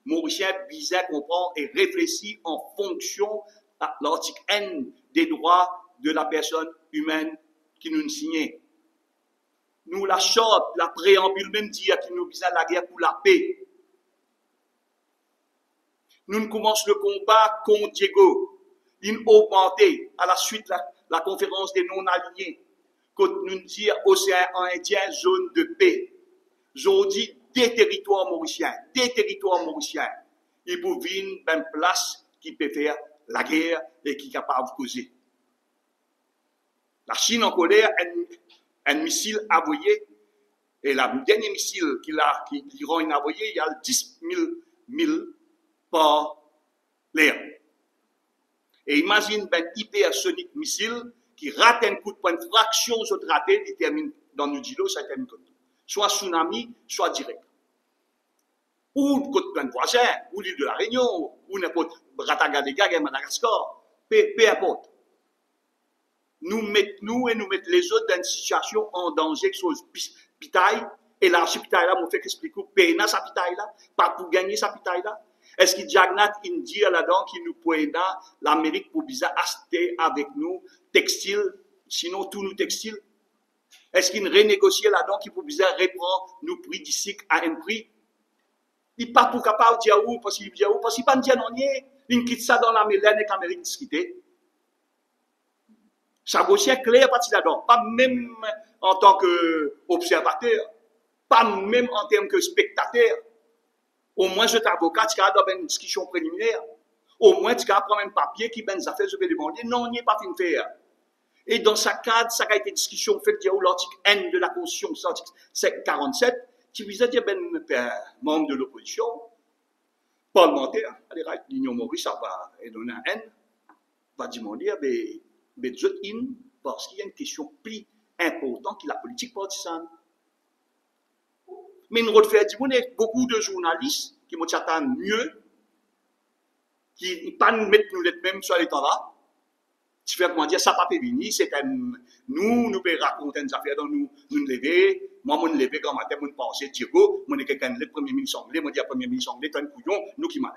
Mauricien bizarre comprend et réfléchit en fonction de l'article N des droits de la personne humaine qui nous signait. Nous, la charte, la préambule même dit qu'il nous vise la guerre pour la paix. Nous commençons le combat contre Diego. Il augmenté à la suite de la conférence des non-alignés. Quand nous dit océan Indien, zone de paix. J'ai dit des territoires mauriciens, ils peuvent venir dans une place qui peut faire la guerre et qui est capable de causer. La Chine en colère, un missile envoyé, et le dernier missile qu'Iran a envoyé, il y a 10 000 milles par l'air. Et imagine un hypersonique missile qui rate un coup de poing, une fraction de raté, il termine dans le Nudilo, ça termine comme soit tsunami, soit direct. Ou côte d'un voisin, ou l'île de la Réunion, ou n'importe Ratagadega et Madagascar, peu importe. Nous mettons les autres dans une situation en danger que soit pitaille, et là, ce pitaille-là, on fait qu'expliquer, payer sa pitaille-là, pas pour gagner sa pitaille-là. Est-ce qu'il y a une Indie là-dedans qui nous peut l'Amérique pour bizarre acheter avec nous textile, sinon tous nos textiles? Est-ce qu'il y a une renégocier là-dedans qui peut bizarre reprendre nos prix d'ici à un prix? Il n'est pas pour capable de dire où, parce qu'il dit où, parce qu'il ne dit pas non, il quitte ça dans la Mélène et l'Amérique discutée. Ça vaut clair parti là-dedans, pas même en tant qu'observateur, pas même en termes que spectateur. Au moins, je suis avocat, tu as dans une discussion préliminaire. Au moins, tu as prendre un papier qui ben des affaires, je vais demander. Non, il n'y a pas fin de faire. Et dans ce cadre, ça a été discussion faite de l'article N de la Constitution, l'article 47, qui visait dire ben membre de l'opposition, parlementaire, allez, l'Union Maurice, ça va donner un N, va demander, parce qu'il y a une question plus importante que la politique partisane. Mais une autre fait, beaucoup de journalistes qui m'attendent mieux, qui ne pas nous mettre nous les mêmes sur l'état là. Tu fais comment dire, ça pas venir, c'est nous pouvons raconter des affaires dont nous lever. Moi, je me lever quand matin, je pense, Diego, je suis quelqu'un le premier ministre anglais, je dis le premier ministre anglais, tu es un couillon, nous qui m'allons.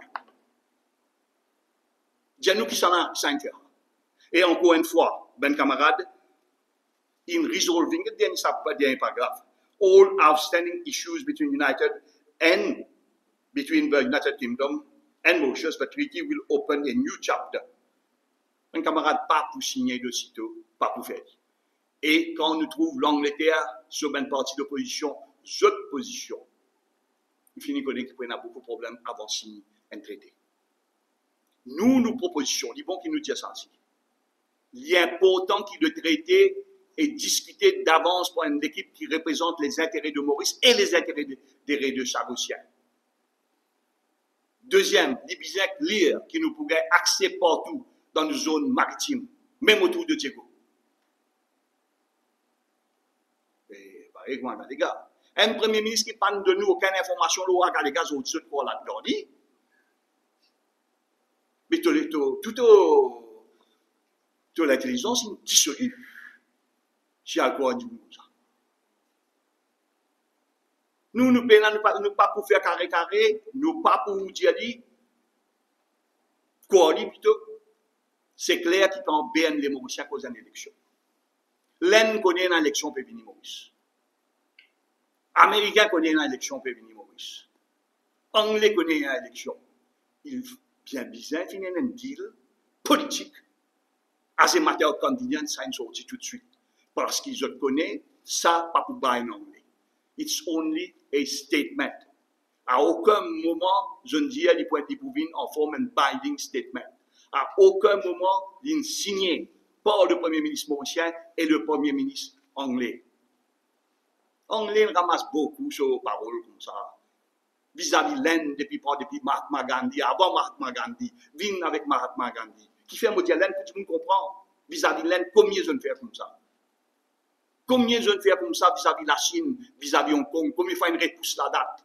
Dis-nous qui s'en a 5 heures. Et encore une fois, ben camarade, in resolving it, then ça pas bien paragraphe. All outstanding issues between the United Kingdom and Mauritius, the treaty will open a new chapter. Un camarade pas pour signer de sitôt, pas pour faire. Et quand on nous trouve l'Angleterre sur une partie d'opposition, cette position, il finit qu'on a beaucoup de problèmes avant de signer un traité. Nous propositions, il est bon qu'il nous dise ça aussi. Il est important qu'il le traité et discuter d'avance pour une équipe qui représente les intérêts de Maurice et les intérêts de Chagossiens. Deuxième, il est bien clair qu'il nous pourrait accès partout dans nos zones maritimes, même autour de Diego. Et pareil, les gars. Un premier ministre qui ne donne nous aucune information, les gars, au-dessus de quoi là-dedans. Mais toute l'intelligence, c'est une dissolue. Si à quoi dit ça. Nous ne pas pour faire carré, nous pas pour dire quoi plutôt. C'est clair qu'il peut bien les Mauriciens cause d'une élection. L'Inde connaît une élection pour venir Maurice. Américain connaît une élection pour venir Maurice. Anglais connaît une élection. Il vient bizarre, il y a un deal politique. As a matter of convenience, ça sorti tout de suite. Parce qu'ils connaissent, ça, pas pour bailler en anglais. It's only a statement. À aucun moment, je ne dis à l'hypothèse en forme un binding statement. À aucun moment, il signé par le Premier ministre mauricien et le Premier ministre anglais. Anglais ramasse beaucoup sur paroles comme ça. Vis-à-vis l'Inde, depuis Mahatma Gandhi, avant Mahatma Gandhi, vient avec Mahatma Gandhi. Qui fait me dire l'Inde, tout le monde comprend. Vis-à-vis l'Inde, combien je ne fais comme ça? Combien je ne fais comme ça vis-à-vis la Chine, vis-à-vis Hong Kong? Combien de fois une repousse la date?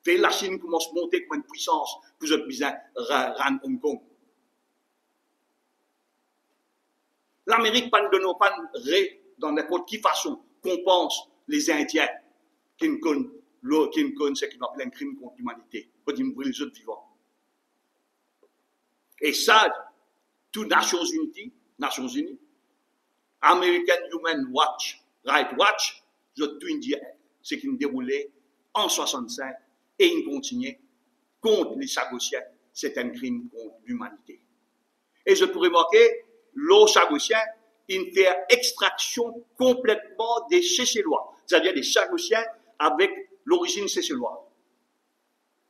Fait la Chine commence à monter comme une puissance pour être besoin de Hong Kong. L'Amérique ne donne pas dans n'importe quelle façon qu'on pense les Indiens qui ne connaissent ce qu'ils appellent un crime contre l'humanité, pour dire les autres vivants. Et ça, toutes Nations Unies, American Human Rights Watch, tout dit ce qui déroulait en 1965 et il continue contre les Chagossiens, c'est un crime contre l'humanité. Et je pourrais marquer, l'eau Chagossien, il fait extraction complètement des Chéchélois, c'est-à-dire des Chagossiens avec l'origine seychelloise.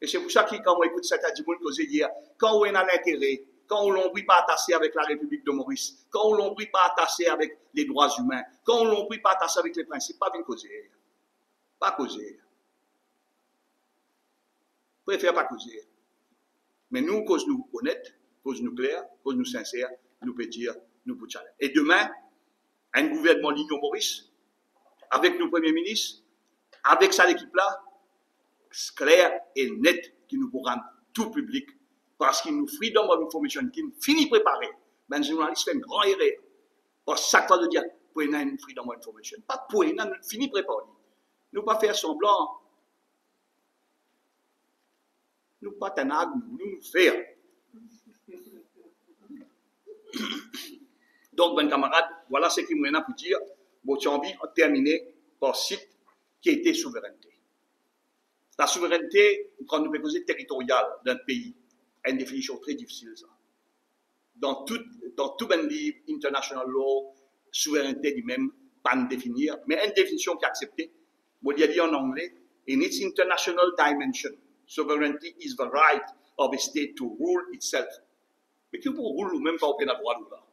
Et c'est pour ça que quand on écoute ça, dit monde causer hier, quand on a l'intérêt, quand on l'oublie pas attaché avec la République de Maurice, quand on l'oublie pas attaché avec les droits humains, quand on l'oublie pas attaché avec les principes, pas bien causer. Pas causer. Préfère pas causer. Mais nous, cause nous honnêtes, cause nous clairs, cause nous sincères, nous peut dire, nous pouvons challenger. Et demain, un gouvernement l'Union Maurice, avec nos premiers ministres, avec sa équipe-là, clair et net, qui nous pourra rendre tout public, parce qu'il nous freedom of information, qui nous finit préparé. Ben, les journalistes font une grande erreur. Parce que chaque fois de dire, pour une freedom of information. Pas pour une, nous finit préparé. Nous pas faire semblant. Nous pas tenir, nous faire. Donc, ben camarades, voilà ce qui me pour dire. Bon, j'ai envie de terminer par site qui était souveraineté. La souveraineté, quand nous faisons territoriale d'un pays, a une définition très difficile, ça. Dans tout un livre, international law, souveraineté lui-même, pas une définir, mais une définition qui est acceptée. Bon, il y a dit en anglais, in its international dimension, sovereignty is the right of a state to rule itself. Mais qui pour rouler, même pas au pénal droit là.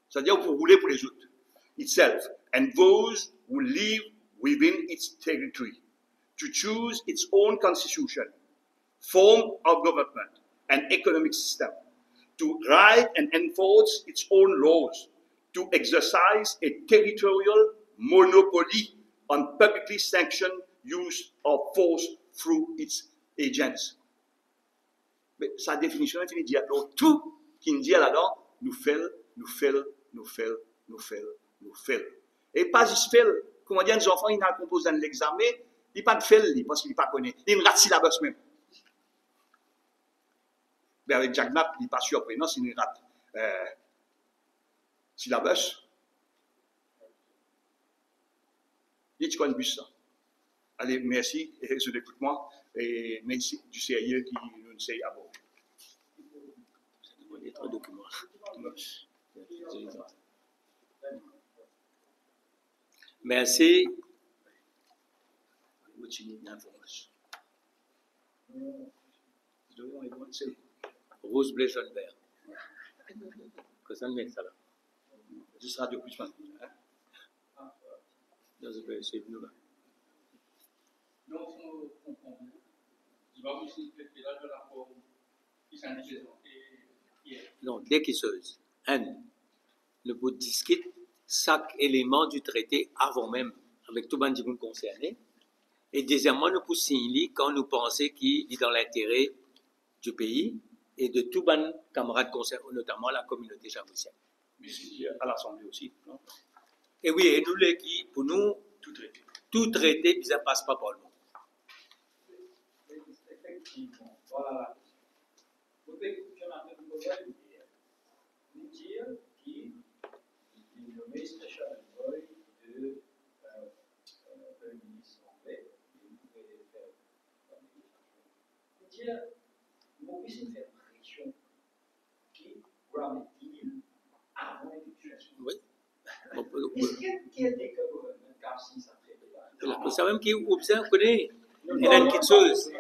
C'est-à-dire pour rouler pour les autres. Itself, and those who live within its territory, to choose its own constitution, form of government, and economic system, to write and enforce its own laws, to exercise a territorial monopoly on publicly sanctioned use of force through its agents. Mais sa définition est finie de dire, donc tout qui nous dit là-dedans, nous fait. Et pas juste fait, comment dire, les enfants, ils n'ont composé dans l'examen, ils n'ont pas de fait, parce qu'ils ne pas connaissent. Ils ratent syllabus même. Mais avec Jack Knapp, il n'est pas surprenant s'il rate syllabus. Dites quoi de plus ça. Allez, merci, et je l'écoute moi, et merci du sérieux qui nous sait à bord. Merci. Rouge, bleu, jaune, vert. Que ça ne met ça là. Juste radio plus maintenant. Donc, on comprend bien. Il va aussi faire là de la forme qui s'en est présenté hier. Non, l'équisseuse. Ne vous discute chaque élément du traité avant même, avec tout le monde concerné. Et deuxièmement, nous pouvons signer quand nous pensons qu'il est dans l'intérêt du pays et de tous les camarades concernés, notamment la communauté chagossienne. Mais à l'Assemblée aussi, non? Et oui, et nous, l'équipe, pour nous, tout traité, ça ne passe pas par nous. Effectivement, voilà. Vous pouvez nous dire qui est nommé Special Envoy de Premier ministre anglais, et vous pouvez faire nous dire, vous pouvez faire pression qui remet-il avant l'effectuation. Oui. Est-ce qu'il y a des gouvernements car si ça fait là? Vous savez qui observe, connaît, il y a une petite chose.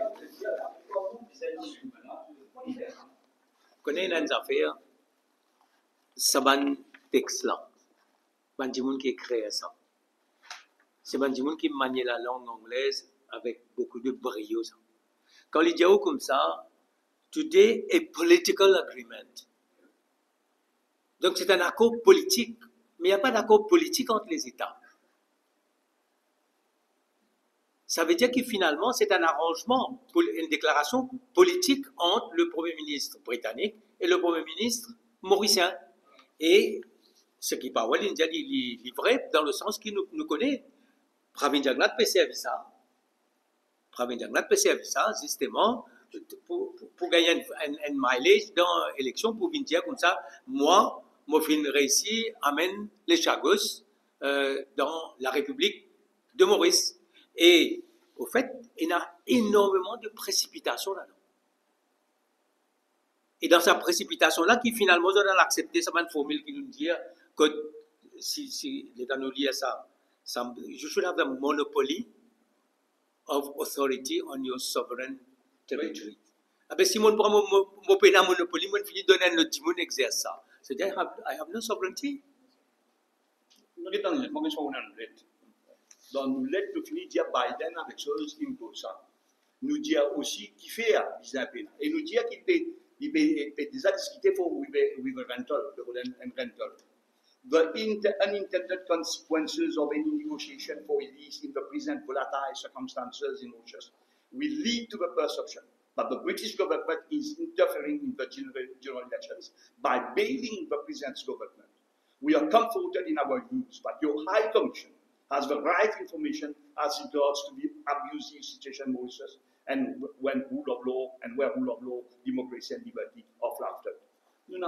Connaît une affaire, ça va un texte là. Bandimoun qui crée ça. C'est Bandimoun qui manie la langue anglaise avec beaucoup de brio. Quand il dit comme ça, today a political agreement. Donc c'est un accord politique, mais il n'y a pas d'accord politique entre les États. Ça veut dire que finalement, c'est un arrangement, une déclaration politique entre le Premier ministre britannique et le Premier ministre mauricien. Et ce qui parle, l'Indien est vrai dans le sens qu'il nous connaît. Pravin Jagnnath peut servir ça. Pravin Jagnnath peut servir ça, justement, pour gagner un mileage dans l'élection, pour venir dire comme ça, moi, je réussi amène les Chagos dans la République de Maurice. Et au fait, il y a énormément de précipitations là-dedans. Et dans cette précipitation-là, qui finalement, on a accepté cette formule qui nous dit que si l'État nous lie à ça, you should have the monopoly of authority on your sovereign territory. Mais si mon prend mon pays monopoly, mon fini donner un autre monde exerce ça. C'est-à-dire I have no sovereignty. Nous avons une convention une lettre. Dans nous lettre, nous finissons dire Biden avec chose qui impose ça. Nous dit aussi qui fait et nous dit qu'il peut déjà discuter pour with a rental, un rental. The unintended consequences of any negotiation for a lease in the present volatile circumstances in Mauritius will lead to the perception that the British government is interfering in the general elections by bailing the present government. We are comforted in our views that your High Commission has the right information as regards to the abusive situation in Mauritius and when rule of law and where rule of law, democracy and liberty are flouted. Nous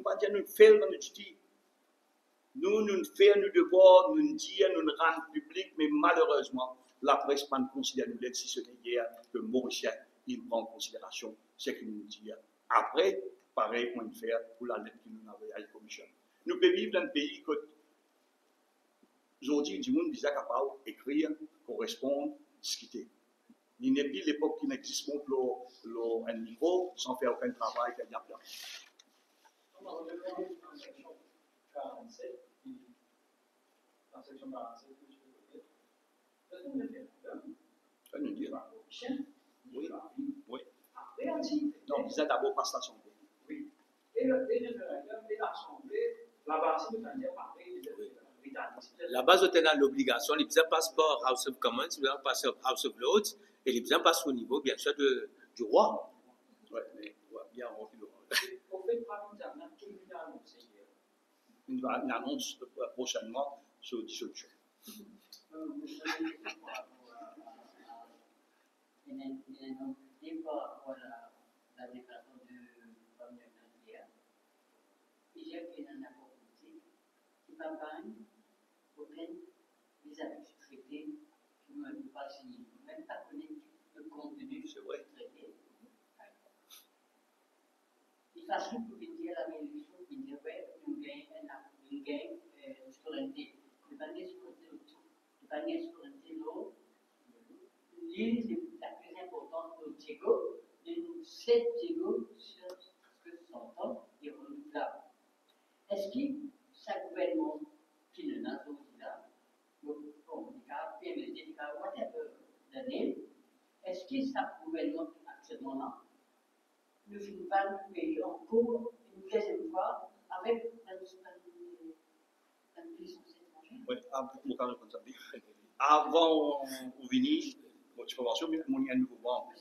pas dire nous faisons notre justice. Nous faisons nos devoirs, nous disons, nous rendons public, mais malheureusement, la presse ne considère nous si ce n'est hier que Mauricien, il prend en considération ce qu'il nous dit. Après, pareil qu'on fait pour la lettre que nous avons à la commission. Nous pouvons vivre dans un pays que aujourd'hui, du monde est capable d'écrire, correspondre, discuter. Il n'est plus l'époque qui n'existe pas pour un niveau sans faire aucun travail qu'il y a bien. En section 47, en section 47, Ça nous dit. Oui. Après, on dit. Non, vous êtes d'abord pas l'Assemblée. Oui. Et le référendum et l'Assemblée, la base de l'Assemblée, la base de l'obligation, les besoins passent par House of Commons, les besoins passent par House of Lords, et les besoins passent au niveau, bien sûr, du roi. Oui, mais bien rempli le roi. Au fait, par exemple, une annonce hier. Une annonce prochainement sur dissolution. La déclaration du premier candidat, il y a un accord politique qui campagne auquel vis-à-vis du traité qui ne peut pas signer, même pas connaître le contenu du traité. Il facile pour dire la résolution qui dit une gagne de souveraineté. Le panier souveraineté, l'île la plus importante au Diego, d'une 7 Diego sur ce que son temps est renouvelable. Est-ce que sa gouvernement qui ne n'a pas là, PMD, whatever the name, est-ce que sa gouvernement actuellement là ne finit pas de payer encore une deuxième fois avec un puissance étrangère? Oui, avant de venir, tu peux voir sur un nouveau membre.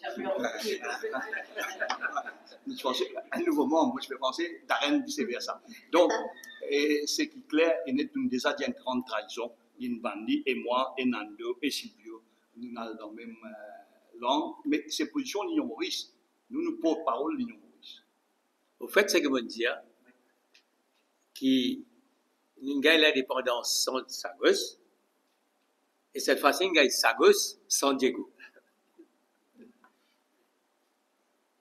Un nouveau membre, je peux penser d'arène vice-versa. Donc, ce qui est clair, il est une déjà d'une grande trahison. Il Bandi et moi, et Nando, et Silvio, nous sommes dans la même langue, mais ces positions de l'Union Maurice, nous nous porte-parole de l'Union Maurice. Au fait, c'est que je dis qu'il gagne l'indépendance sans Sagos, et cette fois-ci, il gagne Sagos sans Diego.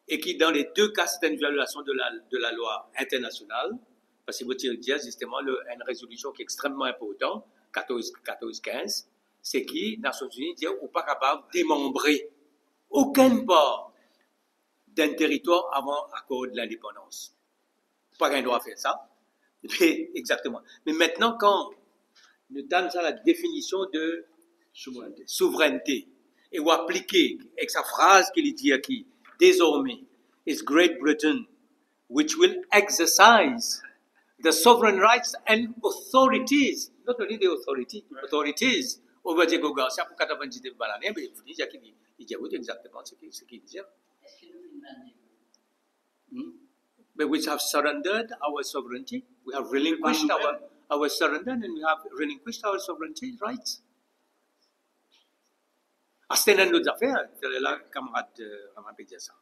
Et qui, dans les deux cas, c'est une violation de la loi internationale, parce que vous dire justement une résolution qui est extrêmement importante, 14-15, c'est qui, Nations Unies, dit qu'on n'est pas capable de démembrer aucune part d'un territoire avant l'accord de l'indépendance. Pas qu'un droit à faire ça. Mais, exactement. Mais maintenant, quand nous donnons ça la définition de souveraineté, et on appliquer avec sa phrase qu'il dit aquí, désormais, is Great Britain, which will exercise the sovereign rights and authorities, not only the authorities over Diego Garcia pour 90 de Balané, mais il dit exactement ce qu'il dit. Est-ce que nous finissons? But we have surrendered our sovereignty, we have relinquished our surrender, and we have relinquished our sovereignty rights. C'est une autre affaire, là, camarade peut dire ça.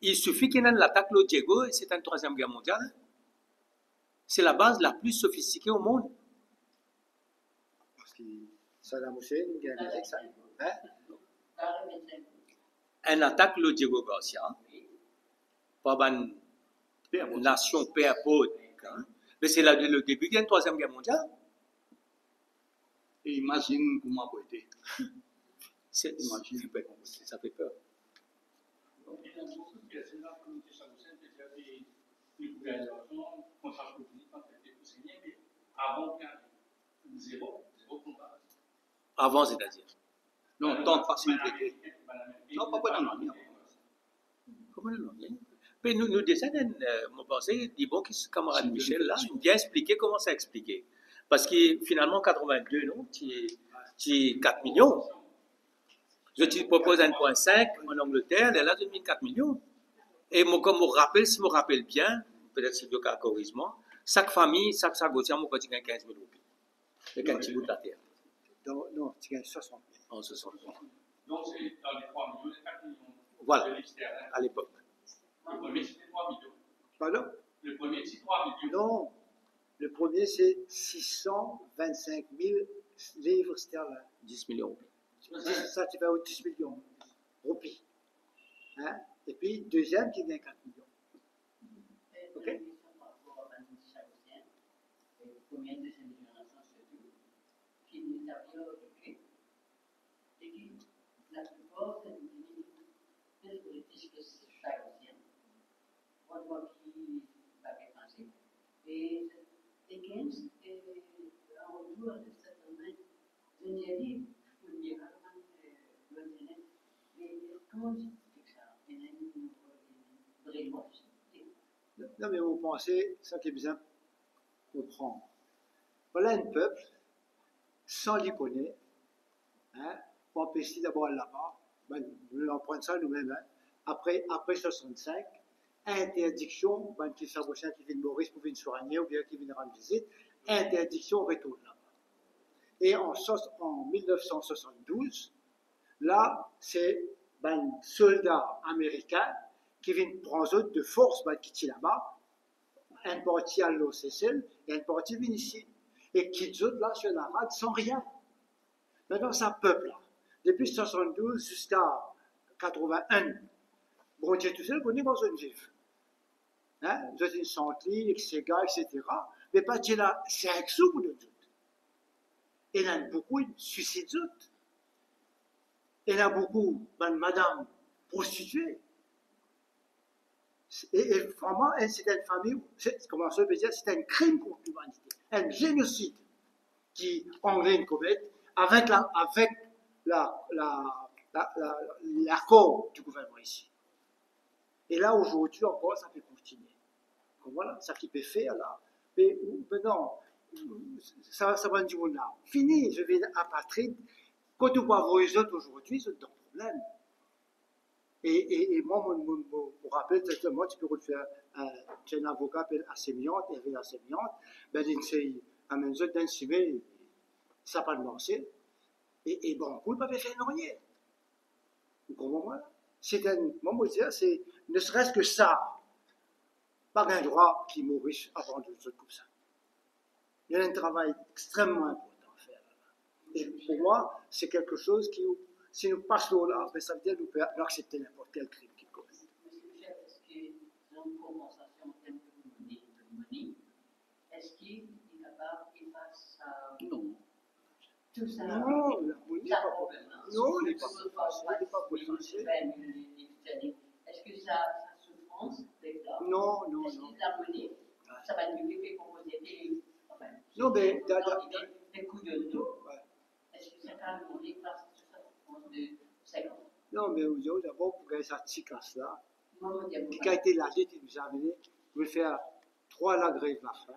Il suffit qu'il y ait l'attaque de Diego, et c'est une troisième guerre mondiale. C'est la base la plus sophistiquée au monde. Parce que Saddam Hussein, il a dit ça. Un attaque de Diego Garcia, par une nation père pauvre, mais c'est le début de la troisième guerre mondiale. Et imagine comment ça a été. Imagine, ça fait peur. Donc, il y a beaucoup de personnes dans la communauté saoudienne qui ont des populations contre public en fait, des conseillers, mais avant qu'il y ait zéro combat. Avant, c'est-à-dire. Non, tant de facilité. Non, pas de non. Comment non? Mais nous descendons, mon pensée, dit bon, camarade Michel, là, bien expliquer comment ça expliquer. Parce que finalement, 82, non, tu 4 millions. Je te propose 1,5 en Angleterre, et là, tu mets 4 millions. Et moi, comme je me rappelle bien, peut-être c'est le cas corrigement, chaque famille, chaque sagotier, moi, je gagne 15 000 roupies. Avec un petit bout de la terre. Non, tu gagnes 60 000. En 60 000. Donc, c'est dans les 3 millions, les 4 millions. Voilà, de l'extérieur. à l'époque. Le premier, c'était 3 millions. Pardon? Le premier, c'est 3 millions. Non, le premier, c'est 625 000 livres sterling. 10 millions. Ça, tu vas aux 10 millions roupies. Hein? Et puis, deuxième, qui gagne 4 millions. Ok. Par rapport à l'industrie saoudienne, combien de ces millions surtout, qui nous avaient occupés, et qui, la plupart, c'est des politiques saoudiennes, on voit qui va dépenser, et Keynes est en retour de cette domaine de Niali, pour le bien, mais comment tu expliques ça? Il y a une brainwash. Non, mais vous pensez, ça qui est bien comprendre. Voilà un peuple, sans l'y connaître, hein, on empêcher d'abord là-bas, ben, nous en prenons ça nous-mêmes, hein. Après 65, interdiction, ben, qui s'abouchent, qui viennent Maurice pour venir soigner ou bien qui viennent rendre visite, interdiction retourne là-bas. Et en 1972, là, c'est ben, soldats américains qui viennent prendre de force, ben, qui sont là-bas, un parti à l'OCCL et un parti vient ici. Et qui sont là sur la rade sans rien. Maintenant, ça peuple là. Depuis 72 jusqu'à 81, bon Dieu tout seul, on est dans une vive. Hein? Vous êtes une santé, etc., mais pas qu'il y a 5 sous pour nous autres. Il y en a beaucoup qui suicident. Il y en a beaucoup, ben, madame prostituée. Et vraiment, c'est une famille, comment ça veut dire, c'est un crime contre l'humanité, un génocide qui Anglais commettent avec l'accord du gouvernement ici. Et là, aujourd'hui encore, ça peut continuer. Donc voilà, ça qui peut faire là. Mais non, ça va dire là. Fini, je vais apatride. Quand on voit vos autres aujourd'hui, c'est un problème. Et moi, je me rappelle, moi, tu peux refaire, j'ai un avocat qui s'appelle Assémiante, Hervé Assémiante, ben, il a un autre d'un civil, ça n'a pas de lancer, et bon, vous ne pouvez pas faire rien. Vous comprenez? C'est un, moi, je veux dire, c'est, ne serait-ce que ça, pas un droit qui mourisse avant de choses comme ça. Il y a un travail extrêmement important à faire. Et pour moi, c'est quelque chose qui, si nous passons là, ben ça veut dire que nous pouvons accepter n'importe quel crime qui cause. Monsieur Michel, est-ce qu'il y a une compensation en termes de monnaie? Est-ce qu'il est capable de faire ça? Non. Tout ça. Non, il n'est pas pour non, il n'est pas pour Est-ce que ça souffrance avec là? Non. Est-ce que la monnaie, ça va nous faire composer des. Non, mais des coups de dos. Est-ce que ça va nous faire de 50? non, mais d'abord, pour gagner cette petite classe-là, Qui qui a été lâché, qui nous a amené, je vais faire 3 la grève la fin,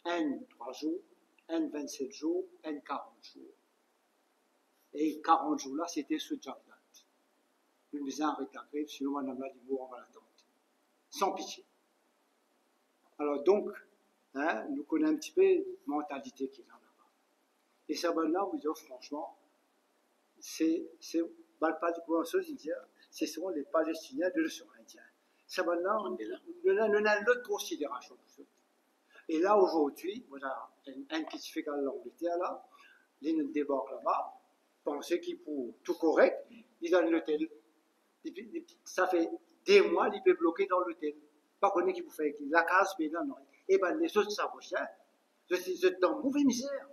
un 3 jours, un 27 jours, un 40 jours. Et 40 jours là, c'était ce job-là. Nous nous arrêtons la grève, sinon Madame Ladimour, on va l'attendre. Sans pitié. Alors donc, hein, nous connaissons un petit peu la mentalité qu'il y a là-bas. Et ça, là, vous dites, franchement, c'est pas du gouvernement indien, ce sont les Palestiniens de l'océan Indien. Ça, là, on a l'autre considération pour ça. Et là, aujourd'hui, voilà, un qui se fait qu'à l'Angleterre, là, il débarque là-bas, pensez qu'il pour tout correct, il donne l'hôtel. Ça fait des mois, il peut bloquer dans l'hôtel. Pas qu'on est qui vous fait la case, mais non. Et bien, les autres Savoiens, je suis dans mauvaise misère.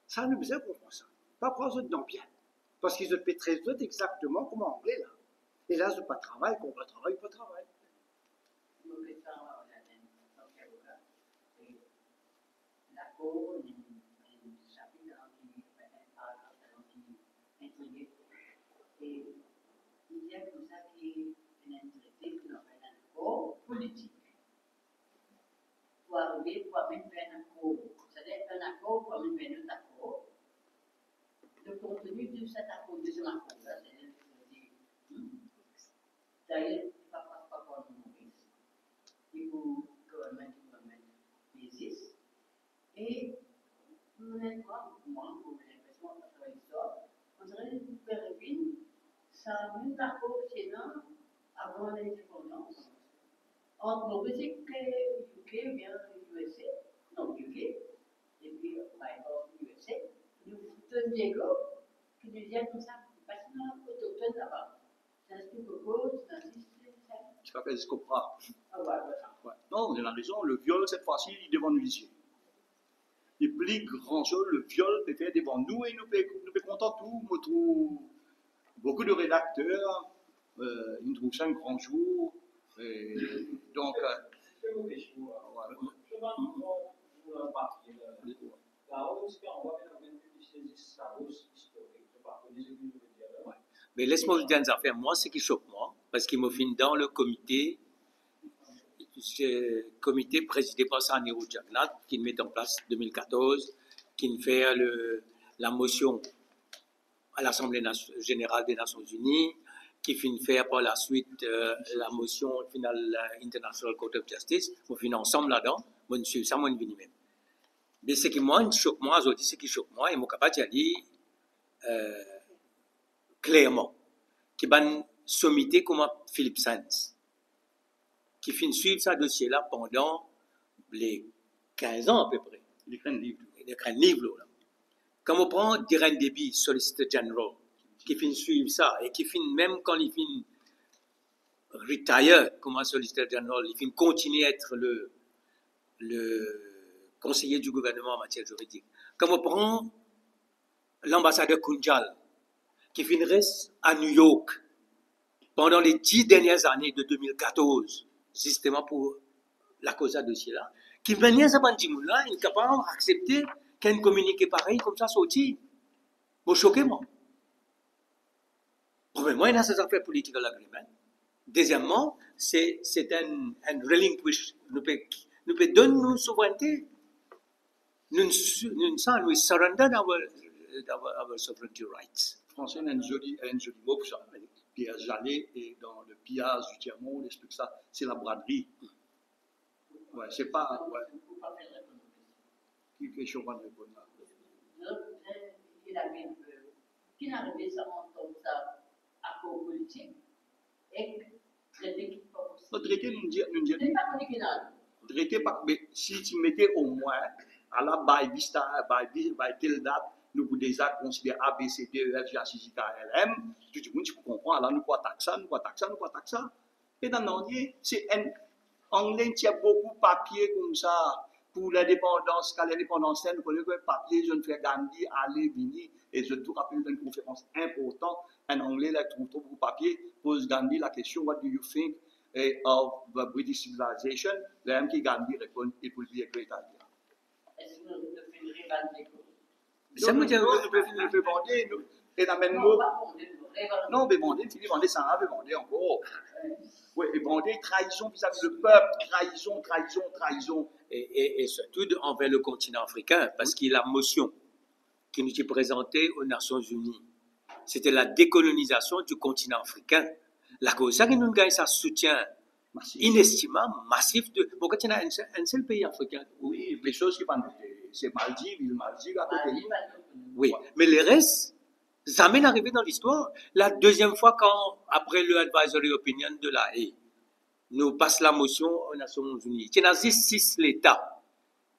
Ça nous faisait comprendre ça. Pas prendre non bien. Parce qu'ils ont fait très vite exactement comme en anglais là. Et là, c'est pas de travail, qu'on va travailler, pas de travail. La cour, et il y a comme ça qui est un traité que l'on fait un accord politique. Pour arriver, pour même faire un accord, c'est-à-dire un accord, pour même faire un accord. Le contenu de cet accord, de ce accord-là, c'est d'ailleurs, il ne passe pas pour le Maurice, il faut gouvernement basis. Et honnêtement, moi, pour l'impression de faire l'histoire, on dirait que Pérégrine, ça a même accord chez nous avant l'indépendance. Entre Maurice et UK, ou bien USA, non, UK, et puis USA, nous foutons Diego, qui nous dit comme ça, parce que nous sommes autochtones là-bas. C'est un truc au gauche, c'est un système. Je m'appelle Scopra. Ah ouais, voilà. Ouais. Non, vous avez raison, le viol, cette fois-ci, il est devant nous ici. Et plus grand chose, le viol peut faire devant nous et nous sommes contents tout. Nous trouvons beaucoup de rédacteurs, ils trouvent ça un grand jour. Et donc, C'est une question. Je vais vous en parler. La hausse, on va faire une publicité, la hausse historique. Je ne sais pas, vous dire. Mais laisse-moi vous dire une affaire. Moi, ce qui choque moi, parce qu'il me fin dans le comité présidé par Saniro Jagnat, qui met en place 2014, qui fait la motion à l'Assemblée générale des Nations Unies, qui finit faire par la suite la motion finale International Court of Justice. On finit ensemble là-dedans. Moi, je suis ça, moi, je viens même. Mais ce qui choque moi, ce qui choque moi, et mon capable de dire clairement, qui ban sommité comme Philippe Sands, qui finit suivre ce dossier-là pendant les 15 ans à peu près. il écrit un livre. Il écrit un livre là. Quand on prend Diren Deby, Solicitor General, qui finit suivre ça, et qui finit, même quand il finit retire comme Solicitor General, il finit continuer à être le conseiller du gouvernement en matière juridique. Quand on prend l'ambassadeur Kunjal, qui finit reste à New York pendant les 10 dernières années de 2014, justement pour la cause de ce dossier-là, qui venait à ce bandit-là, il est capable d'accepter qu'un communiqué pareil comme ça sorti. Vous choquez, moi. Premièrement, il y a ces affaires political agreement. Deuxièmement, c'est un relinquish. Nous pouvons donner nos souveraineté. Nous surrender our sovereignty rights. Français a un joli mot pour ça. Pierre Jallet est dans le pillage du tiers-monde, explique ça. C'est la braderie. Ouais, c'est pas. Ouais. Qui fait chaud de répondre là? Qui n'a arrivé ça en tant que ça à cause politique et traité qui pas possible. Le traité nous dit. C'est pas original. Traité pas. Mais si tu mettais au moins à la by telle date, nous pouvons déjà considérer A, B, C, D, E, F, G, H, I, J, K, L, M. Tout le monde, tu comprends. Alors, nous quoi taxer ça, nous quoi taxer ça, nous quoi taxer ça. Et dans l'anglais, c'est en anglais, il y a beaucoup de papiers comme ça. Pour l'indépendance, quand l'indépendance, nous connaissons un papier, je ne fais Gandhi, aller, venir, et je te rappelle une conférence importante. En anglais, là, tu trouves beaucoup de papiers, pose Gandhi la question, what do you think of the British civilization? L'homme qui Gandhi répond, it will be a great idea. Est-ce que nous devons révaler? Ça me dit, nous pouvons vendre, et dans le même mot. Non, mais vendre, Philippe, vendre, ça va vendre encore. Oui, et vendre, trahison vis-à-vis du peuple, trahison. Et surtout envers le continent africain, parce qu'il y a la motion qui nous est présentée aux Nations Unies. C'était la décolonisation du continent africain. La cause, ça qui nous gagne, ça soutien inestimable, massif de. Pourquoi tu as un seul pays africain? Oui, les choses qui vont c'est Maldives à côté. Oui, mais les restes, jamais n'arrivé dans l'histoire. La deuxième fois, après le advisory opinion de la Haye, nous passe la motion aux Nations Unies. Il y a 6 États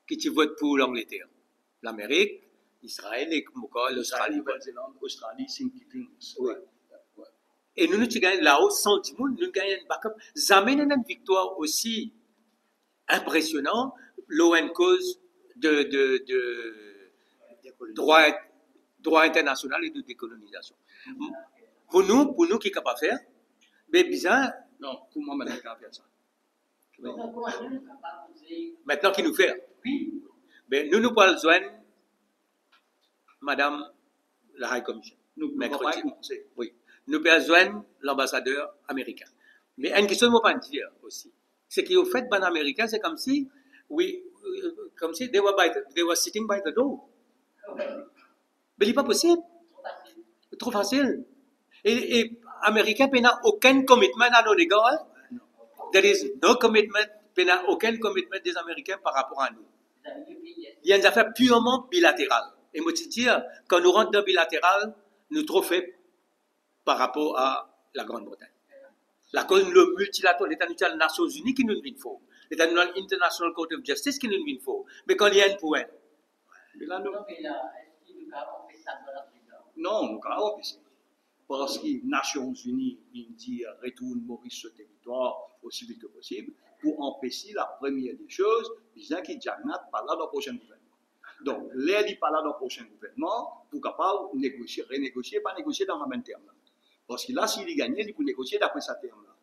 qui votent pour l'Angleterre. L'Amérique, Israël, l'Australie. Nouvelle-Zélande, Australie, Singapour. Oui. Et nous gagnons là-haut, 110 000, nous gagnons un backup. Jamais une victoire aussi impressionnante, l'ON cause de droit international et de décolonisation. Pour nous qui ne sommes pas faire, mais bizarre, Non, comment maintenant qu'à faire ça? Donc, comment nous ne sommes pas posés? maintenant qui nous fait, Oui. mais nous pouvons joindre Madame la High Commission. Nous ne pouvons pas y commencer. Oui. Nous pouvons joindre l'ambassadeur américain. Mais une question que je veux dire aussi, c'est qu'au fait, les Américains, c'est comme si, they were sitting by the door. Mais il n'est pas possible. Trop facile. Trop facile. Et Américains n'ont aucun commitment à nos égards. There is no commitment, aucun commitment des Américains par rapport à nous. Vous avez vu, oui, Il y a une affaire purement bilatérale. Et moi, je dis, quand nous rentrons dans le bilatéral, nous trop faibles par rapport à la Grande-Bretagne. Le multilatéralisme, l'État des Nations Unies qui nous le faut. L'État de International Court of Justice qui nous le faut. Mais quand il y a un point. Mais là, nous, Non, mais là, est-ce qu'il nous a fait ça dans la prison? non, nous avons empêché. Parce que les Nations Unies disent retourne Maurice sur le territoire aussi vite que possible pour empêcher la première des choses, disant qu'il n'y a pas là dans le prochain gouvernement. Donc, l'air n'est pas là dans le prochain gouvernement pour capable négocier, renégocier, pas négocier dans le même terme. Parce que là, s'il gagne, il peut négocier d'après ce terme-là.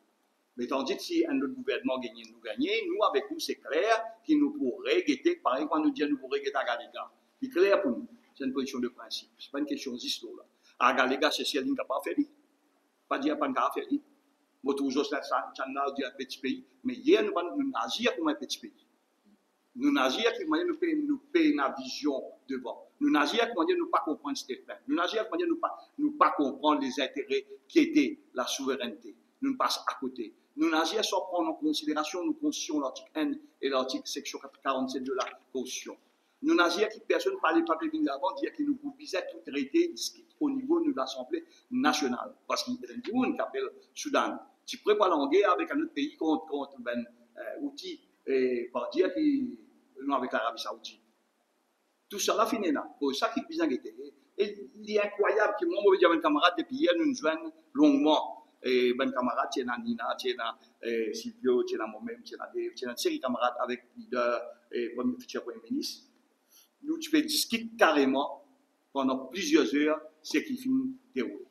Mais tandis que si un autre gouvernement gagne, nous, avec nous, c'est clair qu'il nous pourrait guetter, par exemple, quand nous disons nous pourrait guetter à Galega. C'est clair pour nous. C'est une position de principe. Ce n'est pas une question d'histoire. Là. À Galega, c'est si elle n'a pas fait. Pas dire pas n'a fait. Moi, toujours, c'est un petit pays. Mais hier, nous agir comme un petit pays. Nous agir comme nous payons une vision devant. Nous agir comme nous ne pas comprendre ce terrain. Nous agir comme nous ne pas comprendre les intérêts qui étaient la souveraineté. Nous passons à côté. Nous agir sans prendre en considération nos constitutions, l'article 1 et l'article section 47 de la Constitution. Nous agir qui personne ne parlait pas de avant, dire que nous visait tout traité au niveau de l'Assemblée nationale. Parce qu'il y a des gens qui appellent Soudan. Tu prépares l'anglais avec un autre pays contre ben outil et par dire que nous avec l'Arabie Saoudite. Tout ça finit là. Pour ça qui est bien guetté. Et il est incroyable que moi, je dis à mes camarades depuis hier, nous nous joignons longuement. Et mes camarades, tu es Nina, tu es Silvio, tu es moi-même, tu es Dave, tu es une série de camarades avec leader et futur Premier ministre. Nous, tu peux discuter carrément pendant plusieurs heures ce qui finit déroulé.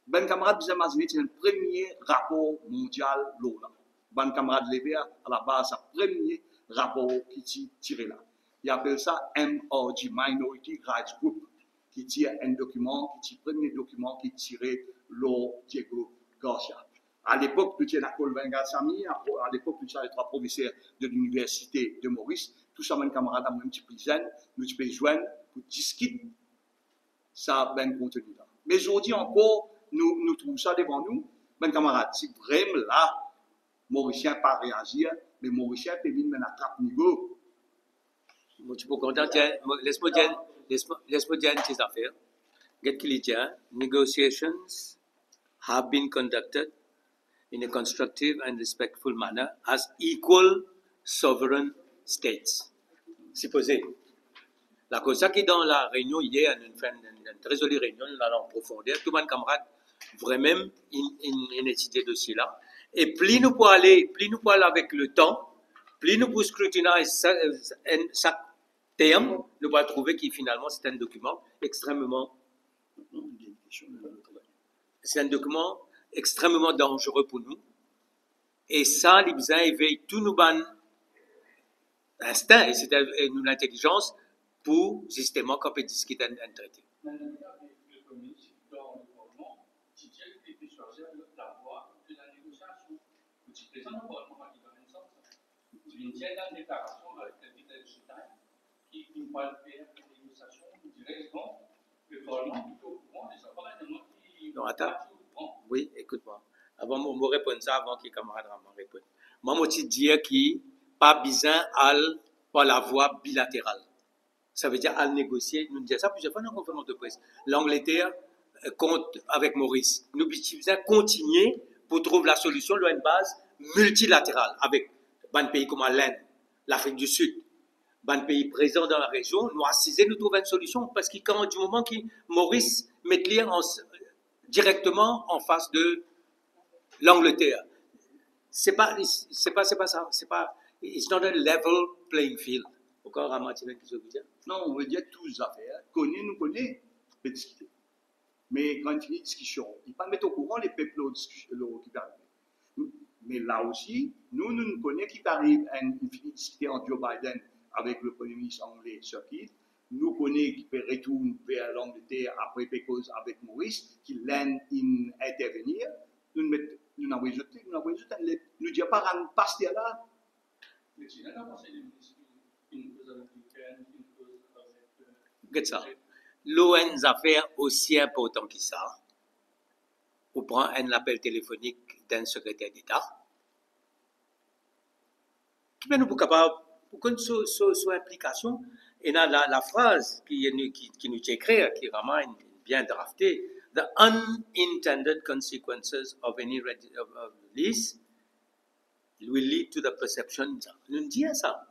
Ben camarade, vous imaginez, c'est le premier rapport mondial là. Ben camarade Lévé, à la base, c'est le premier rapport qui est tiré là. Il appelle ça MRG, Minority Rights Group, qui tire un document, qui est le premier document qui est tiré l'eau Diego Garcia. À l'époque, tu étais à Colvenga Sami, à l'époque, tu étais les trois professeurs de l'université de Maurice, tout ça, mes camarades, un petit peu jeune, nous tu peux joindre pour discuter ça, ben contenu là. Mais aujourd'hui encore, nous trouvons ça devant nous, mes camarades, c'est vraiment là, Mauricien pas réagir, mais Mauricien peut venir à trappe niveau. Moi, tu peux contenter, laisse-moi dire ces affaires. Get qu'il y a, negotiations have been conducted in a constructive and respectful manner as equal sovereign states. Supposé. La cause qui dans la réunion hier, une très jolie réunion, nous allons en profondeur, tout le monde camarade, vraiment une étude de cela. Et plus nous pouvons aller avec le temps, plus nous pouvons scrutiner chaque terme, nous pouvons trouver que finalement c'est un document extrêmement dangereux pour nous. Et ça, les besoins éveillent tout nos instincts et nous l'intelligence pour justement qu'on peut discuter un traité. Le communiste, dans le Parlement, qui tient le plus chargé de la voie de la négociation. Le président du Parlement, il va même ça. Il tient la déclaration avec le Wittgenstein qui nous va faire une négociation directement. Le Parlement est au courant et ça va vraiment qui. Non, attends. Oui, écoute-moi. Avant, on me répond ça avant que les camarades m'en répondent. Moi, je dis qu'il pas besoin par la voie bilatérale. Ça veut dire à négocier. Nous disons ça plusieurs fois dans la conférence de presse. L'Angleterre compte avec Maurice. Nous devons continuer pour trouver la solution dans une base multilatérale avec des pays comme l'Inde, l'Afrique du Sud, des pays présents dans la région. Nous assiser, nous trouver une solution parce que quand du moment que Maurice met directement en face de l'Angleterre, c'est pas ça. C'est pas. It's not a level playing field. Pourquoi Ramatine qui se veut dire? Non, on veut dire tous les affaires. Connaît, nous connaît, peut discuter. Mais quand il finit discussion, il ne pas mettre au courant les peuples qui arrivent. Mais là aussi, nous connaissons qui arrive à une discuter entre Joe Biden avec le Premier ministre anglais, Sir Keith. Nous connaissons qui peut retourner vers l'Angleterre après Pécose avec Maurice, qui l'aide à intervenir. Nous n'avons jeté, nous disons pas passer là. Mais tu n'as pas pensé une cause américaine, une cause avec. Regarde ça. L'ON affaires aussi important que ça. On prend un appel téléphonique d'un secrétaire d'État. Qui peut nous capable, pour qu'on soit implication, et là, la phrase qui nous est écrite, qui est vraiment bien draftée, the unintended consequences of any release will lead to the perception. Nous disons ça.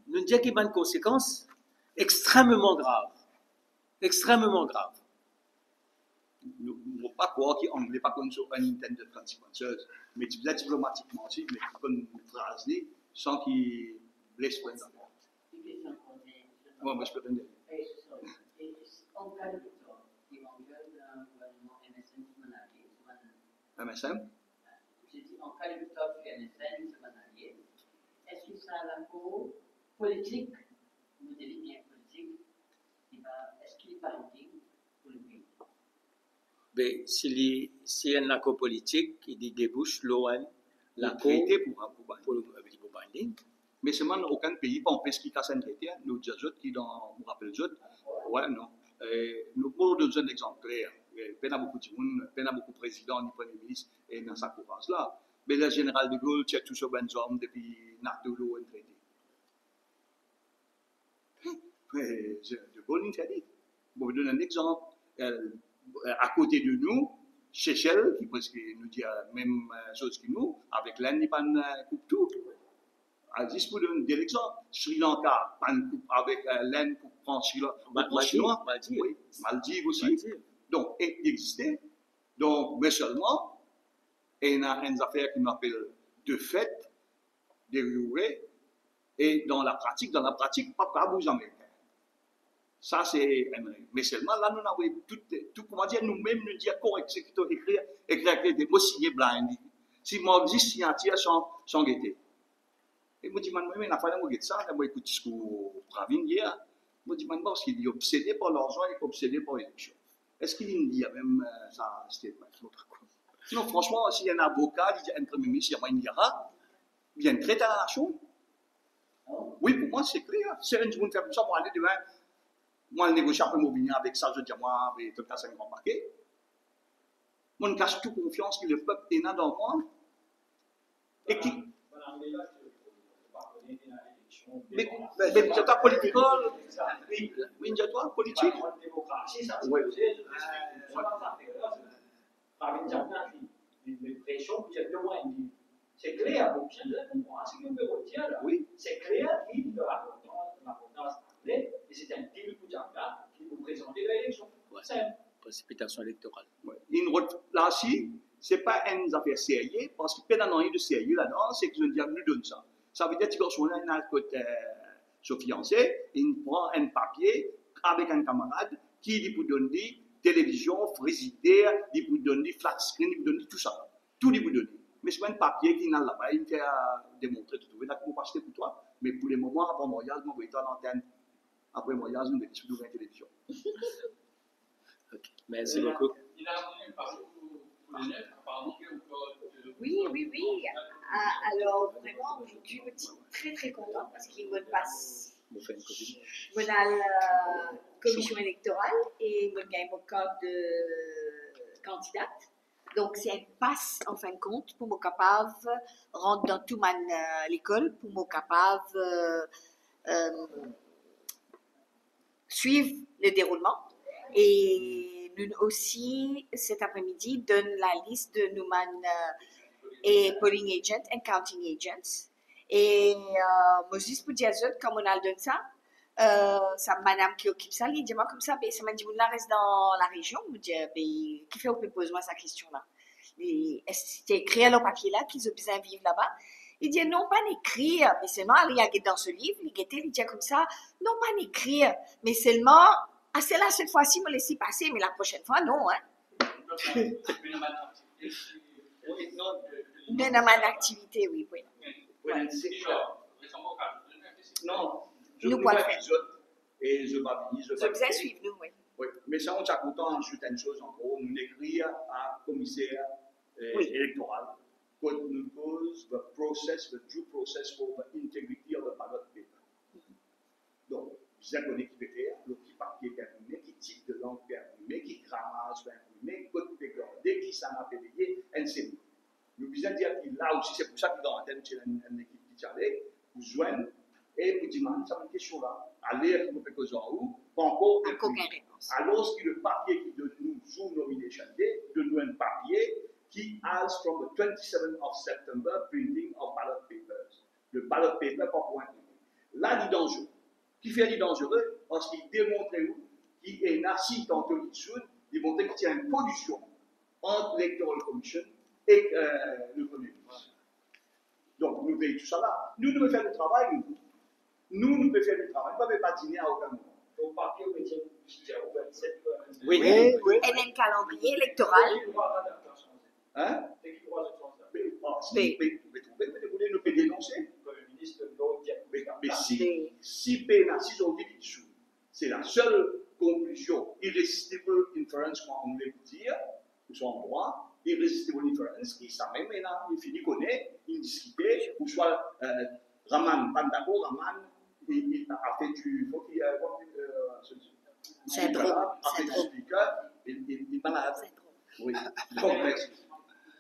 Nous disons qu'il y a une conséquence extrêmement grave. Extrêmement grave. Nous ne pouvons pas croire qu'il anglais pas comme sur unintended consequences, mais tu disais diplomatiquement aussi, mais comme une phrase sans qu'il blesse point d'abord. Moi, je peux te dire. En cas de victoire, l'évangile d'un gouvernement MSN qui m'en allié, MSM? j'ai dit en cas de victoire du MSN qui m'en allié, est-ce que ça a la cause politique, vous dites bien politique, est-ce qu'il est parenté pour le pays? Mais s'il y a un accord politique qui débouche l'ON, l'accord traité pour le binding. Mais seulement aucun pays, pas en pesquis casse un traité, nous disons qui dans, vous rappelez autres, ouais, non. Nous prenons deux exemples clairs. Peine à beaucoup de monde, peine à beaucoup de présidents, ni premier ministre, et dans sa courage là. Mais le général de Gaulle, tu as tout ce bon homme depuis Nartolo et traité. De Gaulle, il dit. Bon, je vous donne un exemple. À côté de nous, Seychelles, qui presque nous dit la même chose que nous, avec l'Inde, il n'y a pas une coupe tout. Juste pour donner l'exemple, Sri Lanka, pas une coupe avec l'Inde pour prendre Sri Lanka. Maldives aussi. Maldives. Donc, il existait. Donc, mais seulement, il y a une affaire qui m'appelle de fait, déroulée, et dans la pratique, pas vous américains. Ça, c'est mais seulement là, nous avons tout comment dire, nous-mêmes, nous dire correct, c'est qu'il faut écrire des mots signés blind. Si moi, je dis signature sans guetter. Et moi, je dis, moi, il a fallu que ça, moi, écoute ce que Pravin dit. Moi, je dis, parce qu'il est obsédé par l'argent et obsédé par l'élection. Est-ce qu'il dit même ça, c'était autre chose? Non, franchement, s'il y a un avocat, il y a un premier ministre, il y a il y a une traite à la nation. Oui, pour moi, c'est clair. C'est un jour de faire comme ça pour aller demain. Moi, le négocier après mon venir avec ça, je dis, moi, je vais te casser un grand paquet. Moi, je cache toute confiance que le peuple est là dans moi. Et qui. Mais c'est ta politique. Oui, c'est toi, politique. Oui. C'est clair, pour moi, ce qu'on peut dire, oui. C'est clair qu'il de l'importance et c'est un deal pour Djanga qui nous présente l'élection. Ouais. Précipitation électorale. Ouais. Là aussi, ce n'est pas une affaire sérieuse, parce qu'il n'y a pas de sérieux là-dedans, c'est que je nous donne ça. Ça veut dire que quand on a un côté son fiancé, il prend un papier avec un camarade qui lui peut donner télévision, frigidaire, il peut donner flat screen, il peut donner tout ça. Tout lui peut donner. Mais ce n'est pas un papier qui n'a là-bas, il t'a démontré tout. Il a tout acheté pour toi. Mais pour les moments avant le mariage, on va être à l'antenne. Après le mariage, on va être sur la télévision. Okay. Merci beaucoup. Il a entendu parler pour les nefs, apparemment, qu'il y a encore. Oui. Alors, vraiment, aujourd'hui, je suis très très contente parce qu'il me passe. Je la commission électorale et je gagne mon code de candidate. Donc, c'est un passe, en fin de compte, pour me capable rentrer dans toute l'école, pour me capable suivre le déroulement. Et nous aussi, cet après-midi, donne la liste de nous et polling agents et counting agents. Et moi, juste pour dire comme on a donné ça, ça madame qui occupe ça, il dit moi comme ça, ben, ça m'a dit, vous reste dans la région, vous dit, ben, qui fait, on peut poser moi sa question-là. C'est écrit à leur papier là, qu'ils ont besoin de vivre là-bas. Il dit non pas n'écrire, mais seulement il y a dans ce livre, il dit comme ça, non pas n'écrire, mais seulement, c'est là cette fois-ci, me laisser passer, mais la prochaine fois, non, hein. Une activité, oui. Non, je Nous ne quoi pas faire. Et je m'habille, Je vous suivre, nous, oui. Oui, mais ça, on est content d'ajouter une chose en gros, nous écrire à commissaire électoral. Could nous cause the process, the due process for the integrity of the ballot paper. Donc, vous avez qui peut faire, le petit papier qui est imprimé, qui type de langue qui est imprimé, qui grammage qui est imprimé, code dégradé, qui s'en a payé, etc. Nous besoin dire que là aussi, c'est pour ça que dans la tête, c'est une équipe qui allait, vous joignent, et vous dites, ça c'est une question là, allez, vous faites quelque chose où, pas encore réponse. Alors que le papier qui donne nous sous nomination day, donne nous un papier qui has from the 27th of September printing of ballot papers. Le ballot paper pas pour imprimer. Là, il est dangereux. Qui fait il est dangereux parce qu'il démontre qu'il est assis tantôt qu'il soude, il montre qu'il y a une pollution entre l'Electoral Commission et le Premier ministre. Donc, nous veillons tout ça là. Nous devons faire le travail, nous devons faire le travail. Nous ne pouvons pas dîner à aucun moment. Au papier, on métier, au 27. Oui. Et un calendrier électoral. Hein? C'est qui doit être ça? Mais si vous voulez nous dénoncer, Le ministre de l'Ordre. mais si PNA6 ont dit dessous, c'est la seule conclusion, irrésistible inference, comme on veut dire, ou soit en droit, irrésistible inference, qui ça même là, il finit connaît, il discute, ou soit Raman, pas d'accord, Raman, il a fait du. Il faut qu'il C'est drôle. a fait du speaker, il est malade. Oui, donc merci.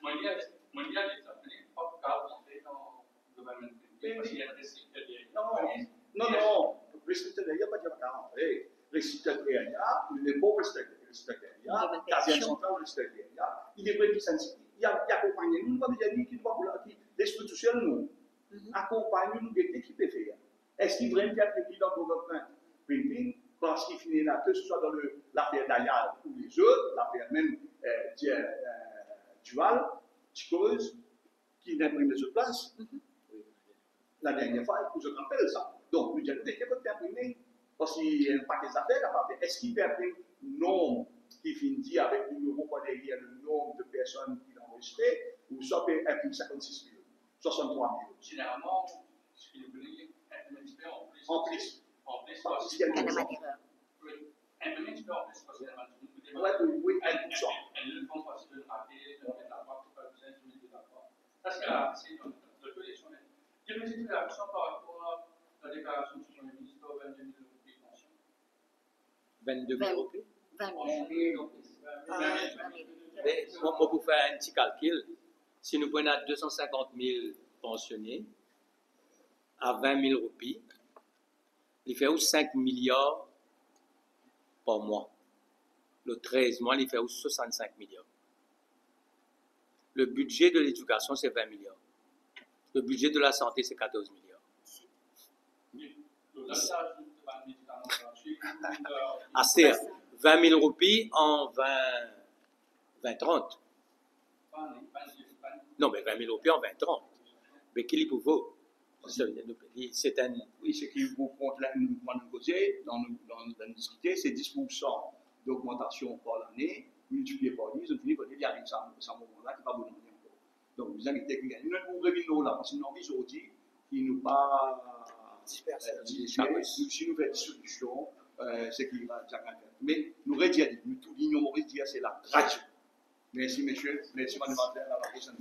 Moi, il y a des appelés, pas qu'à rentrer dans le gouvernement. Parce qu'il y a des restrictions derrière. Non, restricted area, pas dire qu'à rentrer. Restricted area, il n'est pas restricted area, quasi central restricted area, il est prévu sensible. Il y a accompagné, nous, comme j'ai dit, qui doit vouloir, l'institution, nous, accompagne nous, des qui peut faire. Est-ce qu'il vraiment faire des dans le gouvernement printing, parce qu'il finit là, que ce soit dans l'affaire d'Ayal ou les autres, l'affaire même Dual, Ticose, qui n'imprime de sur place. La dernière fois, je me rappelle ça. Donc, nous disons, qu'est-ce que tu imprimer? Parce qu'il y a un paquet d'affaires à part. Est-ce qu'il peut imprimer le nombre qui finit avec le numéro pas derrière le nombre de personnes qui l'ont enregistré, ou soit peut imprimer 56 000, 63 000? Généralement, ce qu'il voulait, imprimer en plus. En plus, parce qu'il y a une erreur. Oui, imprimer en plus, parce qu'il y a oui, 1%. Elle le font parce que le raté, le fait de la part, pas besoin de soumettre de la part. Parce que c'est une collection. J'ai une petite réaction par rapport à la déclaration du Premier ministre au 22 000 roupies de pension. 22 000 roupies. 20 000. Mais moi, pour faire un petit calcul, si nous prenons 250 000 pensionnés à 20 000 roupies, il fait où 5 milliards par mois. Le 13 mois, il fait où 65 milliards. Le budget de l'éducation, c'est 20 milliards. Le budget de la santé, c'est 14 milliards. Assez, 20 000 roupies en 20-30. Non, mais 20 000 roupies en 20-30. Mais qui pour vous? C'est un. Oui, ce qui vous compte là, nous causer, dans nous discuter, c'est 10% d'augmentation par l'année, multiplié par 10, on finit par dire qu'il y a un moment-là qui n'est pas bon encore. Donc, vous inquiétez qu'il y a une autre là, parce que nous avons aujourd'hui, qui nous pas dispersé. Si nous faisons des solutions, c'est qu'il va déjà faire. Mais nous redire, nous tout l'union Maurice dire c'est la grâce. Merci, messieurs. Merci, mademoiselle. À la prochaine.